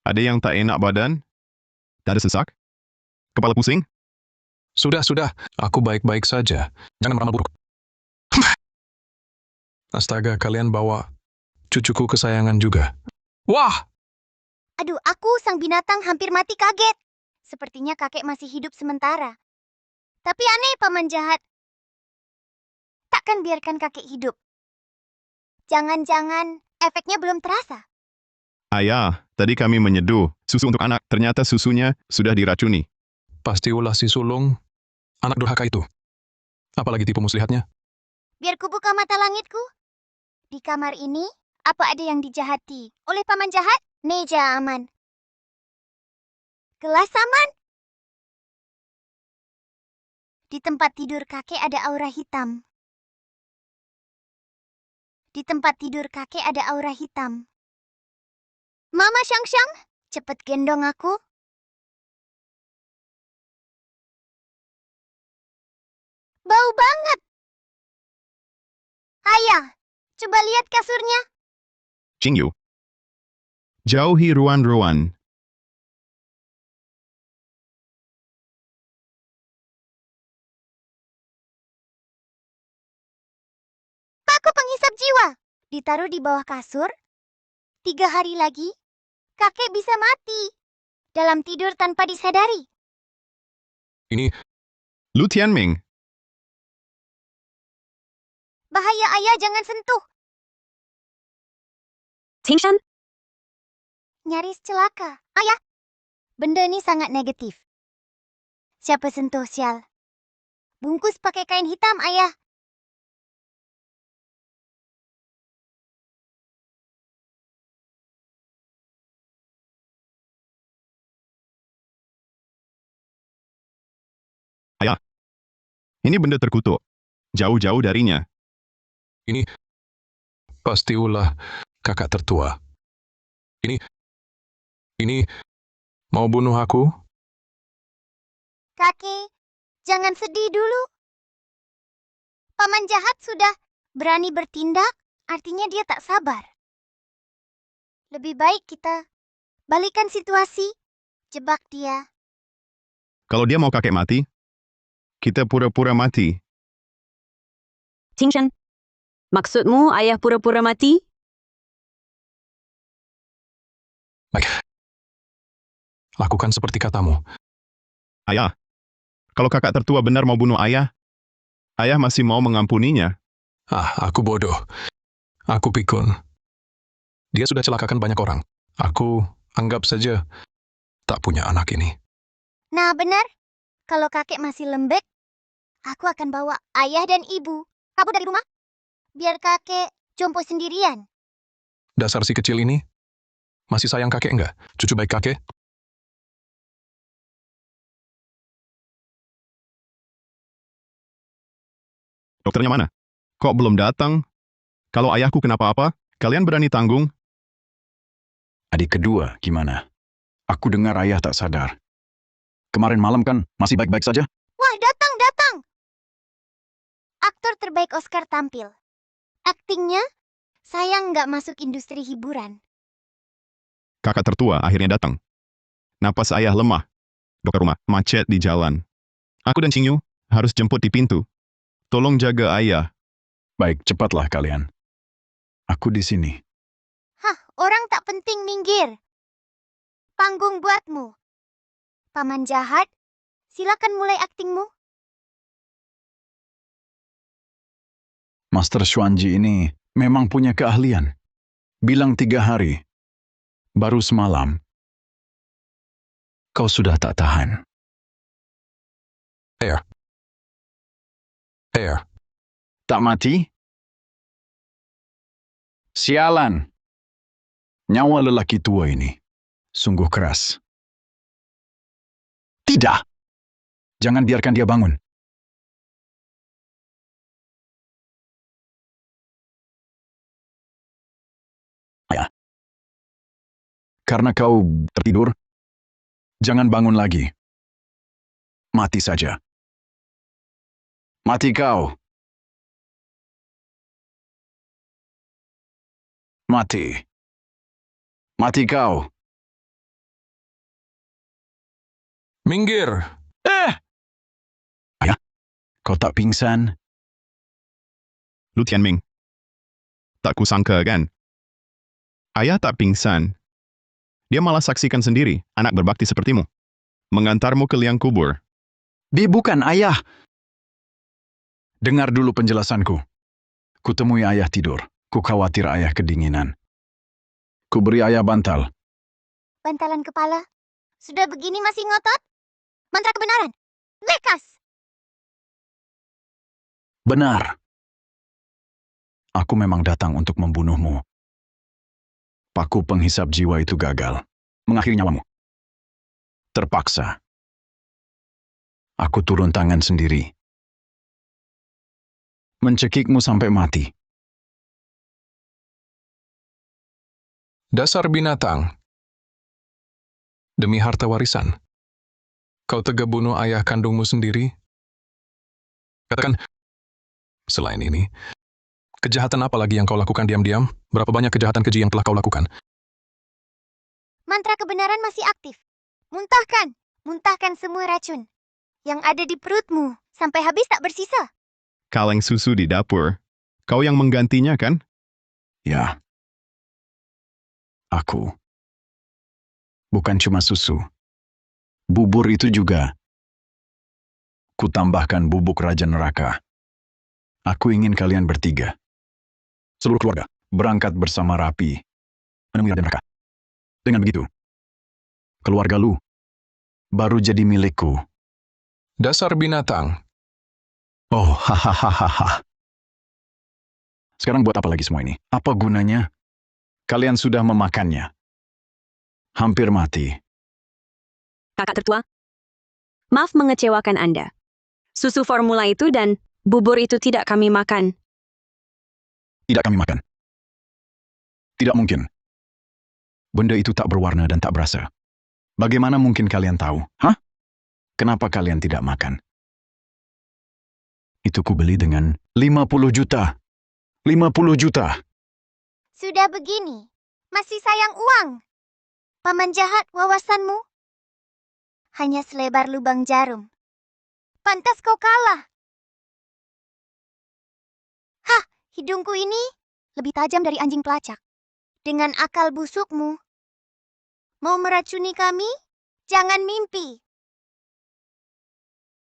Ada yang tak enak badan? Dada sesak? Kepala pusing? Sudah, aku baik-baik saja. Jangan meramal buruk. Astaga, kalian bawa cucuku kesayangan juga. Wah! Aduh, aku sang binatang hampir mati kaget. Sepertinya kakek masih hidup sementara. Tapi aneh, paman jahat. Takkan biarkan kakek hidup. Jangan-jangan efeknya belum terasa. Ayah, tadi kami menyeduh susu untuk anak. Ternyata susunya sudah diracuni. Pasti ulah si sulung, anak durhaka itu. Apalagi tipu muslihatnya. Biar ku buka mata langitku. Di kamar ini, apa ada yang dijahati oleh paman jahat? Meja aman. Gelas aman. Di tempat tidur kakek ada aura hitam. Di tempat tidur kakek ada aura hitam. Mama Shang, cepet gendong aku. Bau banget. Ayah, coba lihat kasurnya. Qingyu. Jauhi ruan-ruan. Paku penghisap jiwa. Ditaruh di bawah kasur. 3 hari lagi, kakek bisa mati. Dalam tidur tanpa disadari. Ini, Lu Tianming. Bahaya ayah, jangan sentuh. Tingshan, Nyaris celaka. Ayah, benda ini sangat negatif. Siapa sentuh sial? Bungkus pakai kain hitam, ayah. Ini benda terkutuk. Jauh-jauh darinya. pasti ulah kakak tertua. Ini, mau bunuh aku? Kakek, jangan sedih dulu. Paman jahat sudah berani bertindak, artinya dia tak sabar. Lebih baik kita balikan situasi, jebak dia. Kalau dia mau kakek mati, kita pura-pura mati. Tingshan. Maksudmu ayah pura-pura mati? Lakukan seperti katamu. Ayah, kalau kakak tertua benar mau bunuh ayah, ayah masih mau mengampuninya. Aku bodoh. Aku pikun. Dia sudah celakakan banyak orang. Aku anggap saja tak punya anak ini. Nah benar, kalau kakek masih lembek, aku akan bawa ayah dan ibu kabur dari rumah. Biar kakek jompo sendirian. Dasar si kecil ini, masih sayang kakek enggak? Cucu baik kakek? Dokternya mana? Kok belum datang? Kalau ayahku kenapa-apa, kalian berani tanggung? Adik kedua, gimana? Aku dengar ayah tak sadar. Kemarin malam kan masih baik-baik saja? Wah, datang. Aktor terbaik Oscar tampil. Aktingnya, sayang nggak masuk industri hiburan. Kakak tertua akhirnya datang. Napas ayah lemah. Dokter rumah, macet di jalan. Aku dan Qingyu harus jemput di pintu. Tolong jaga ayah. Baik, cepatlah kalian. Aku di sini. Hah, orang tak penting minggir. Panggung buatmu. Paman jahat, silakan mulai aktingmu. Master Xuanji ini memang punya keahlian. Bilang 3 hari. Baru semalam. Kau sudah tak tahan. Air. Tak mati? Sialan. Nyawa lelaki tua ini sungguh keras. Tidak. Jangan biarkan dia bangun. Ya. Karena kau tertidur, jangan bangun lagi. Mati saja. Mati kau. Mati. Mati kau. Minggir! Ayah, kau tak pingsan? Lu Tianming. Tak kusangka kan? Ayah tak pingsan. Dia malah saksikan sendiri anak berbakti sepertimu. Mengantarmu ke liang kubur. Bukan ayah. Dengar dulu penjelasanku. Kutemui ayah tidur. Ku khawatir ayah kedinginan. Ku beri ayah bantal. Bantalan kepala. Sudah begini masih ngotot? Mantra kebenaran. Lekas! Benar. Aku memang datang untuk membunuhmu. Paku penghisap jiwa itu gagal. Mengakhiri nyawamu. Terpaksa. Aku turun tangan sendiri. Mencekikmu sampai mati. Dasar binatang. Demi harta warisan. Kau tega bunuh ayah kandungmu sendiri? Katakan, selain ini, kejahatan apa lagi yang kau lakukan diam-diam? Berapa banyak kejahatan keji yang telah kau lakukan? Mantra kebenaran masih aktif. Muntahkan. Muntahkan semua racun yang ada di perutmu sampai habis tak bersisa. Kaleng susu di dapur. Kau yang menggantinya, kan? Ya. Aku. Bukan cuma susu. Bubur itu juga. Kutambahkan bubuk Raja Neraka. Aku ingin kalian bertiga, seluruh keluarga, berangkat bersama rapi menemui Raja Neraka. Dengan begitu, keluarga lu baru jadi milikku. Dasar binatang. Oh, hahaha. Sekarang buat apa lagi semua ini? Apa gunanya? Kalian sudah memakannya. Hampir mati. Kakak tertua, maaf mengecewakan Anda. Susu formula itu dan bubur itu tidak kami makan. Tidak kami makan. Tidak mungkin. Benda itu tak berwarna dan tak berasa. Bagaimana mungkin kalian tahu? Hah? Kenapa kalian tidak makan? Itu kubeli dengan 50 juta. 50 juta. Sudah begini, masih sayang uang. Paman jahat, wawasanmu hanya selebar lubang jarum. Pantas kau kalah. Hah, hidungku ini lebih tajam dari anjing pelacak. Dengan akal busukmu, mau meracuni kami? Jangan mimpi.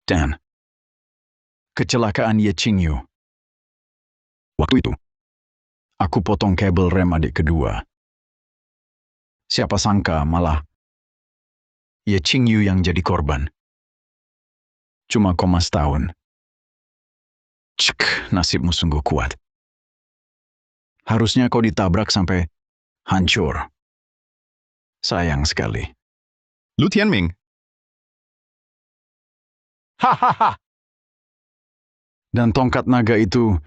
Dan kecelakaan Ye Qingyu. Waktu itu, aku potong kabel rem adik kedua. Siapa sangka malah Ye Qingyu yang jadi korban. Cuma koma setahun. Cek, nasibmu sungguh kuat. Harusnya kau ditabrak sampai hancur. Sayang sekali. Lu Tianming, Hahaha. Dan tongkat naga itu,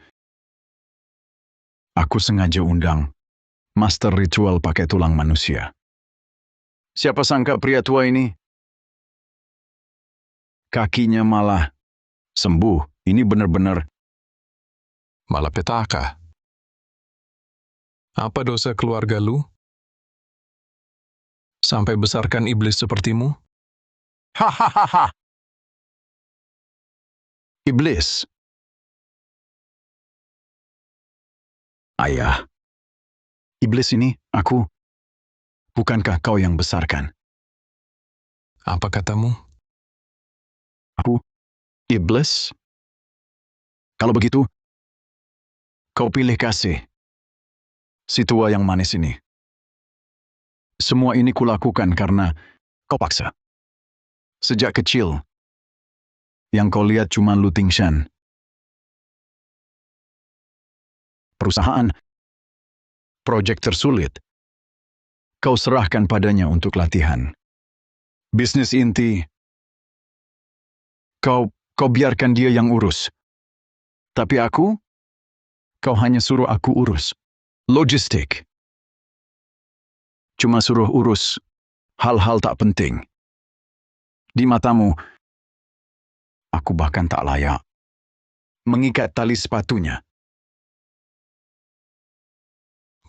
aku sengaja undang master ritual pakai tulang manusia. Siapa sangka pria tua ini kakinya malah sembuh. Ini benar-benar Malapetaka. Apa dosa keluarga lu? Sampai besarkan iblis sepertimu? hahaha. Iblis. Ayah. Iblis ini aku. Bukankah kau yang besarkan? Apa katamu? Iblis? Kalau begitu, kau pilih kasih. Si tua yang manis ini. Semua ini kulakukan karena kau paksa. Sejak kecil, yang kau lihat cuma Lu Tingshan. Perusahaan, proyek tersulit, kau serahkan padanya untuk latihan. Bisnis inti, kau biarkan dia yang urus. Tapi aku, kau hanya suruh aku urus. Logistik. Cuma suruh urus hal-hal tak penting. Di matamu, aku bahkan tak layak mengikat tali sepatunya.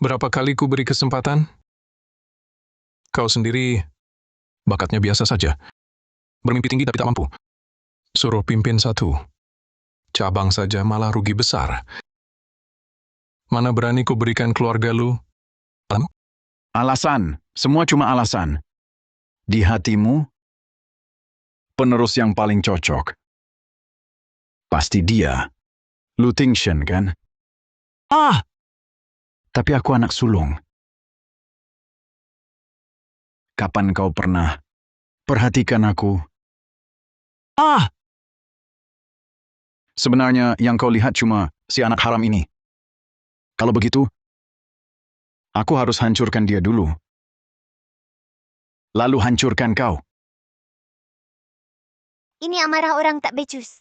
Berapa kali ku beri kesempatan? Kau sendiri bakatnya biasa saja. Bermimpi tinggi tapi tak mampu. Suruh pimpin satu cabang saja malah rugi besar. Mana berani ku berikan keluarga lu? Alasan, semua cuma alasan. Di hatimu, penerus yang paling cocok. Pasti dia. Lu Tingshan, kan? Tapi aku anak sulung. Kapan kau pernah perhatikan aku? Sebenarnya yang kau lihat cuma si anak haram ini. Kalau begitu, aku harus hancurkan dia dulu. Lalu hancurkan kau. Ini amarah orang tak becus.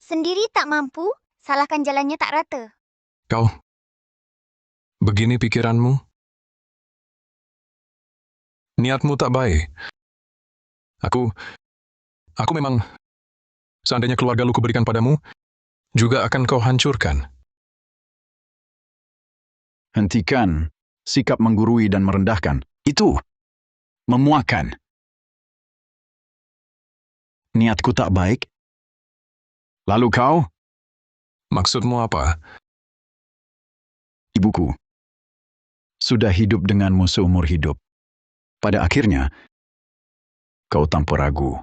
Sendiri tak mampu, salahkan jalannya tak rata. Kau, begini pikiranmu? Niatmu tak baik. Aku memang, seandainya keluarga lu kuberikan padamu, juga akan kau hancurkan. Hentikan sikap menggurui dan merendahkan. Itu memuakan. Niatku tak baik. Lalu kau, Maksudmu apa? ibuku, sudah hidup denganmu seumur hidup. Pada akhirnya, kau tanpa ragu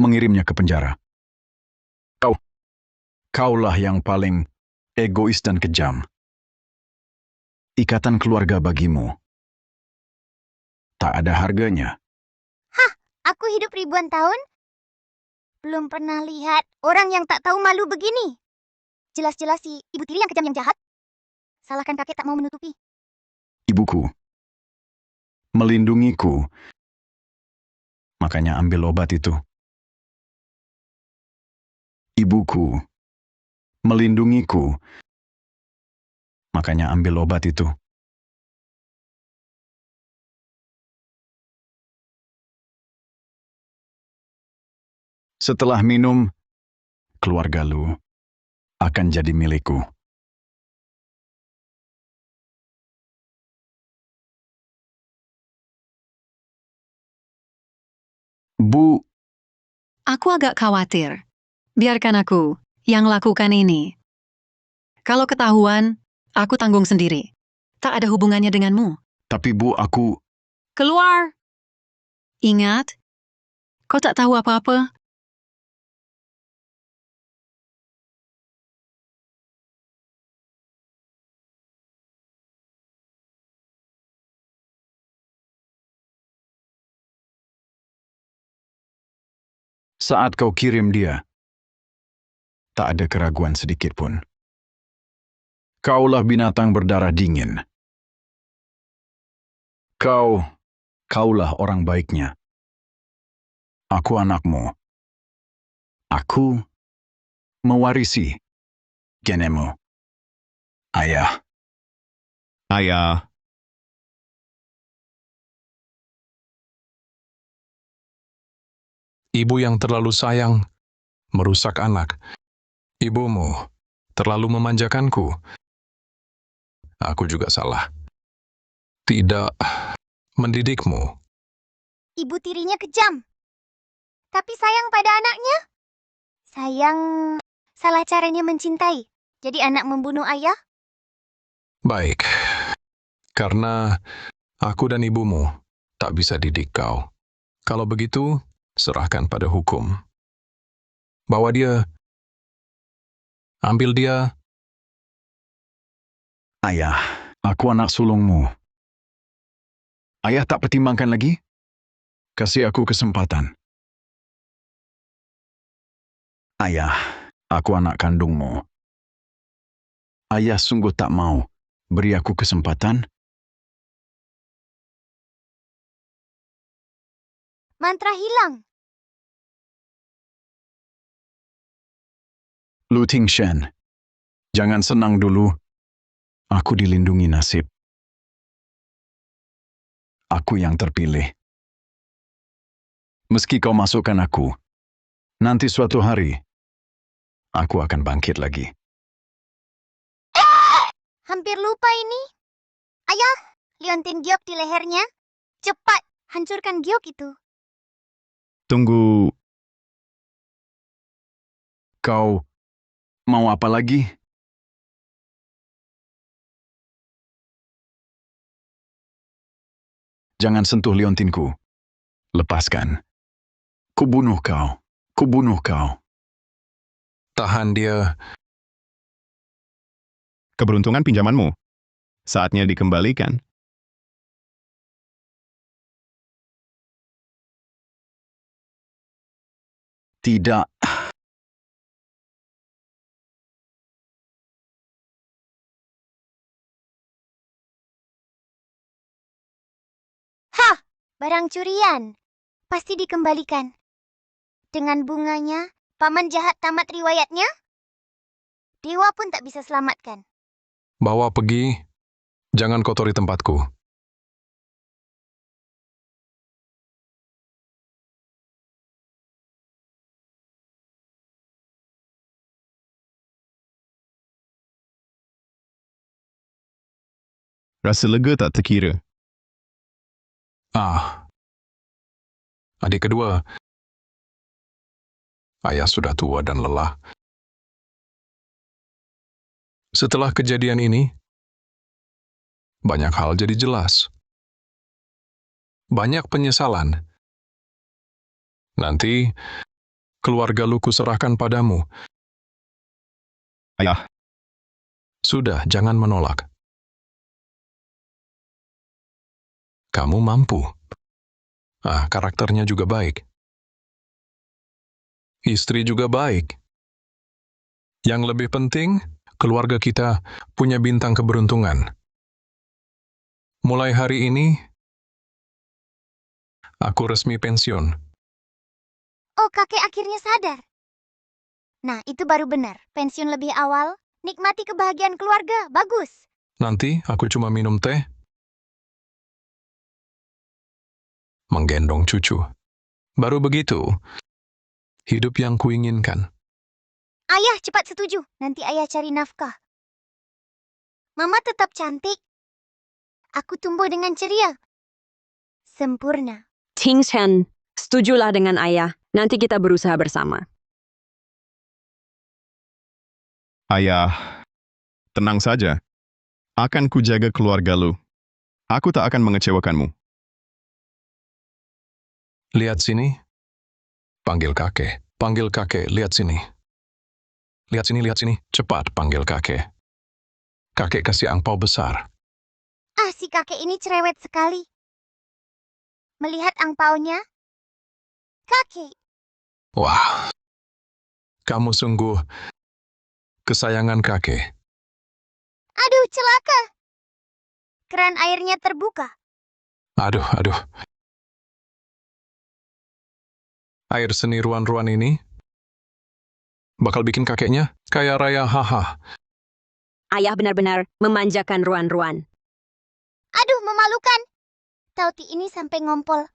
mengirimnya ke penjara. Kaulah yang paling egois dan kejam. Ikatan keluarga bagimu tak ada harganya. Aku hidup ribuan tahun, belum pernah lihat orang yang tak tahu malu begini. Jelas-jelas si ibu tiri yang kejam yang jahat. Salahkan kakek tak mau menutupi. Ibuku melindungiku, makanya ambil obat itu. Ibuku melindungiku, makanya ambil obat itu. Setelah minum, keluarga lu akan jadi milikku. Bu, Aku agak khawatir. Biarkan aku yang lakukan ini. Kalau ketahuan, aku tanggung sendiri. Tak ada hubungannya denganmu. tapi Bu, aku... Keluar! Ingat, kau tak tahu apa-apa. Saat kau kirim dia, tak ada keraguan sedikit pun. Kaulah binatang berdarah dingin. Kaulah orang baiknya. Aku anakmu. Aku mewarisi genemu. Ayah, Ayah, Ibu yang terlalu sayang merusak anak. Ibumu terlalu memanjakanku. Aku juga salah. Tidak mendidikmu. Ibu tirinya kejam. Tapi sayang pada anaknya. Sayang, salah caranya mencintai. Jadi anak membunuh ayah? Baik, karena aku dan ibumu tak bisa didik kau. Kalau begitu, serahkan pada hukum. Bawa dia, ambil dia. ayah, aku anak sulungmu. Ayah tak pertimbangkan lagi? Kasih aku kesempatan. Ayah, aku anak kandungmu. Ayah sungguh tak mau beri aku kesempatan. Mantra hilang. Lu Tingshan, jangan senang dulu. Aku dilindungi nasib. Aku yang terpilih. Meski kau masukkan aku, nanti suatu hari, aku akan bangkit lagi. Hampir lupa ini. Ayah, liontin giok di lehernya. Cepat, hancurkan giok itu. tunggu. Kau mau apa lagi? Jangan sentuh liontinku. Lepaskan. Kubunuh kau. Kubunuh kau. Tahan dia. Keberuntungan pinjamanmu. Saatnya dikembalikan. Tidak. Hah, barang curian. Pasti dikembalikan. Dengan bunganya, paman jahat tamat riwayatnya? Dewa pun tak bisa selamatkan. Bawa pergi, jangan kotori tempatku. Rasa lega tak terkira. Adik kedua, ayah sudah tua dan lelah. Setelah kejadian ini, banyak hal jadi jelas. Banyak penyesalan. Nanti, keluarga lu kuserahkan padamu. Ayah, Sudah, jangan menolak. Kamu mampu. Karakternya juga baik. Istri juga baik. Yang lebih penting, keluarga kita punya bintang keberuntungan. Mulai hari ini, aku resmi pensiun. Oh, kakek akhirnya sadar. Nah, itu baru benar. Pensiun lebih awal, nikmati kebahagiaan keluarga. Bagus. Nanti aku cuma minum teh, menggendong cucu. Baru begitu, hidup yang kuinginkan. Ayah cepat setuju. Nanti ayah cari nafkah. Mama tetap cantik. Aku tumbuh dengan ceria. Sempurna. Ting Shen, setujulah dengan ayah. Nanti kita berusaha bersama. ayah, tenang saja. Akan kujaga keluarga lu. Aku tak akan mengecewakanmu. Lihat sini. Panggil kakek. Panggil kakek, lihat sini. Lihat sini, lihat sini. Cepat panggil kakek. Kakek kasih angpau besar. Si kakek ini cerewet sekali. Melihat angpaunya, kakek. Wah, kamu sungguh kesayangan kakek. Aduh, celaka. Keran airnya terbuka. Aduh. Air seni ruan-ruan ini bakal bikin kakeknya kaya raya, haha. Ayah benar-benar memanjakan ruan-ruan. Aduh, memalukan. Tauti ini sampai ngompol.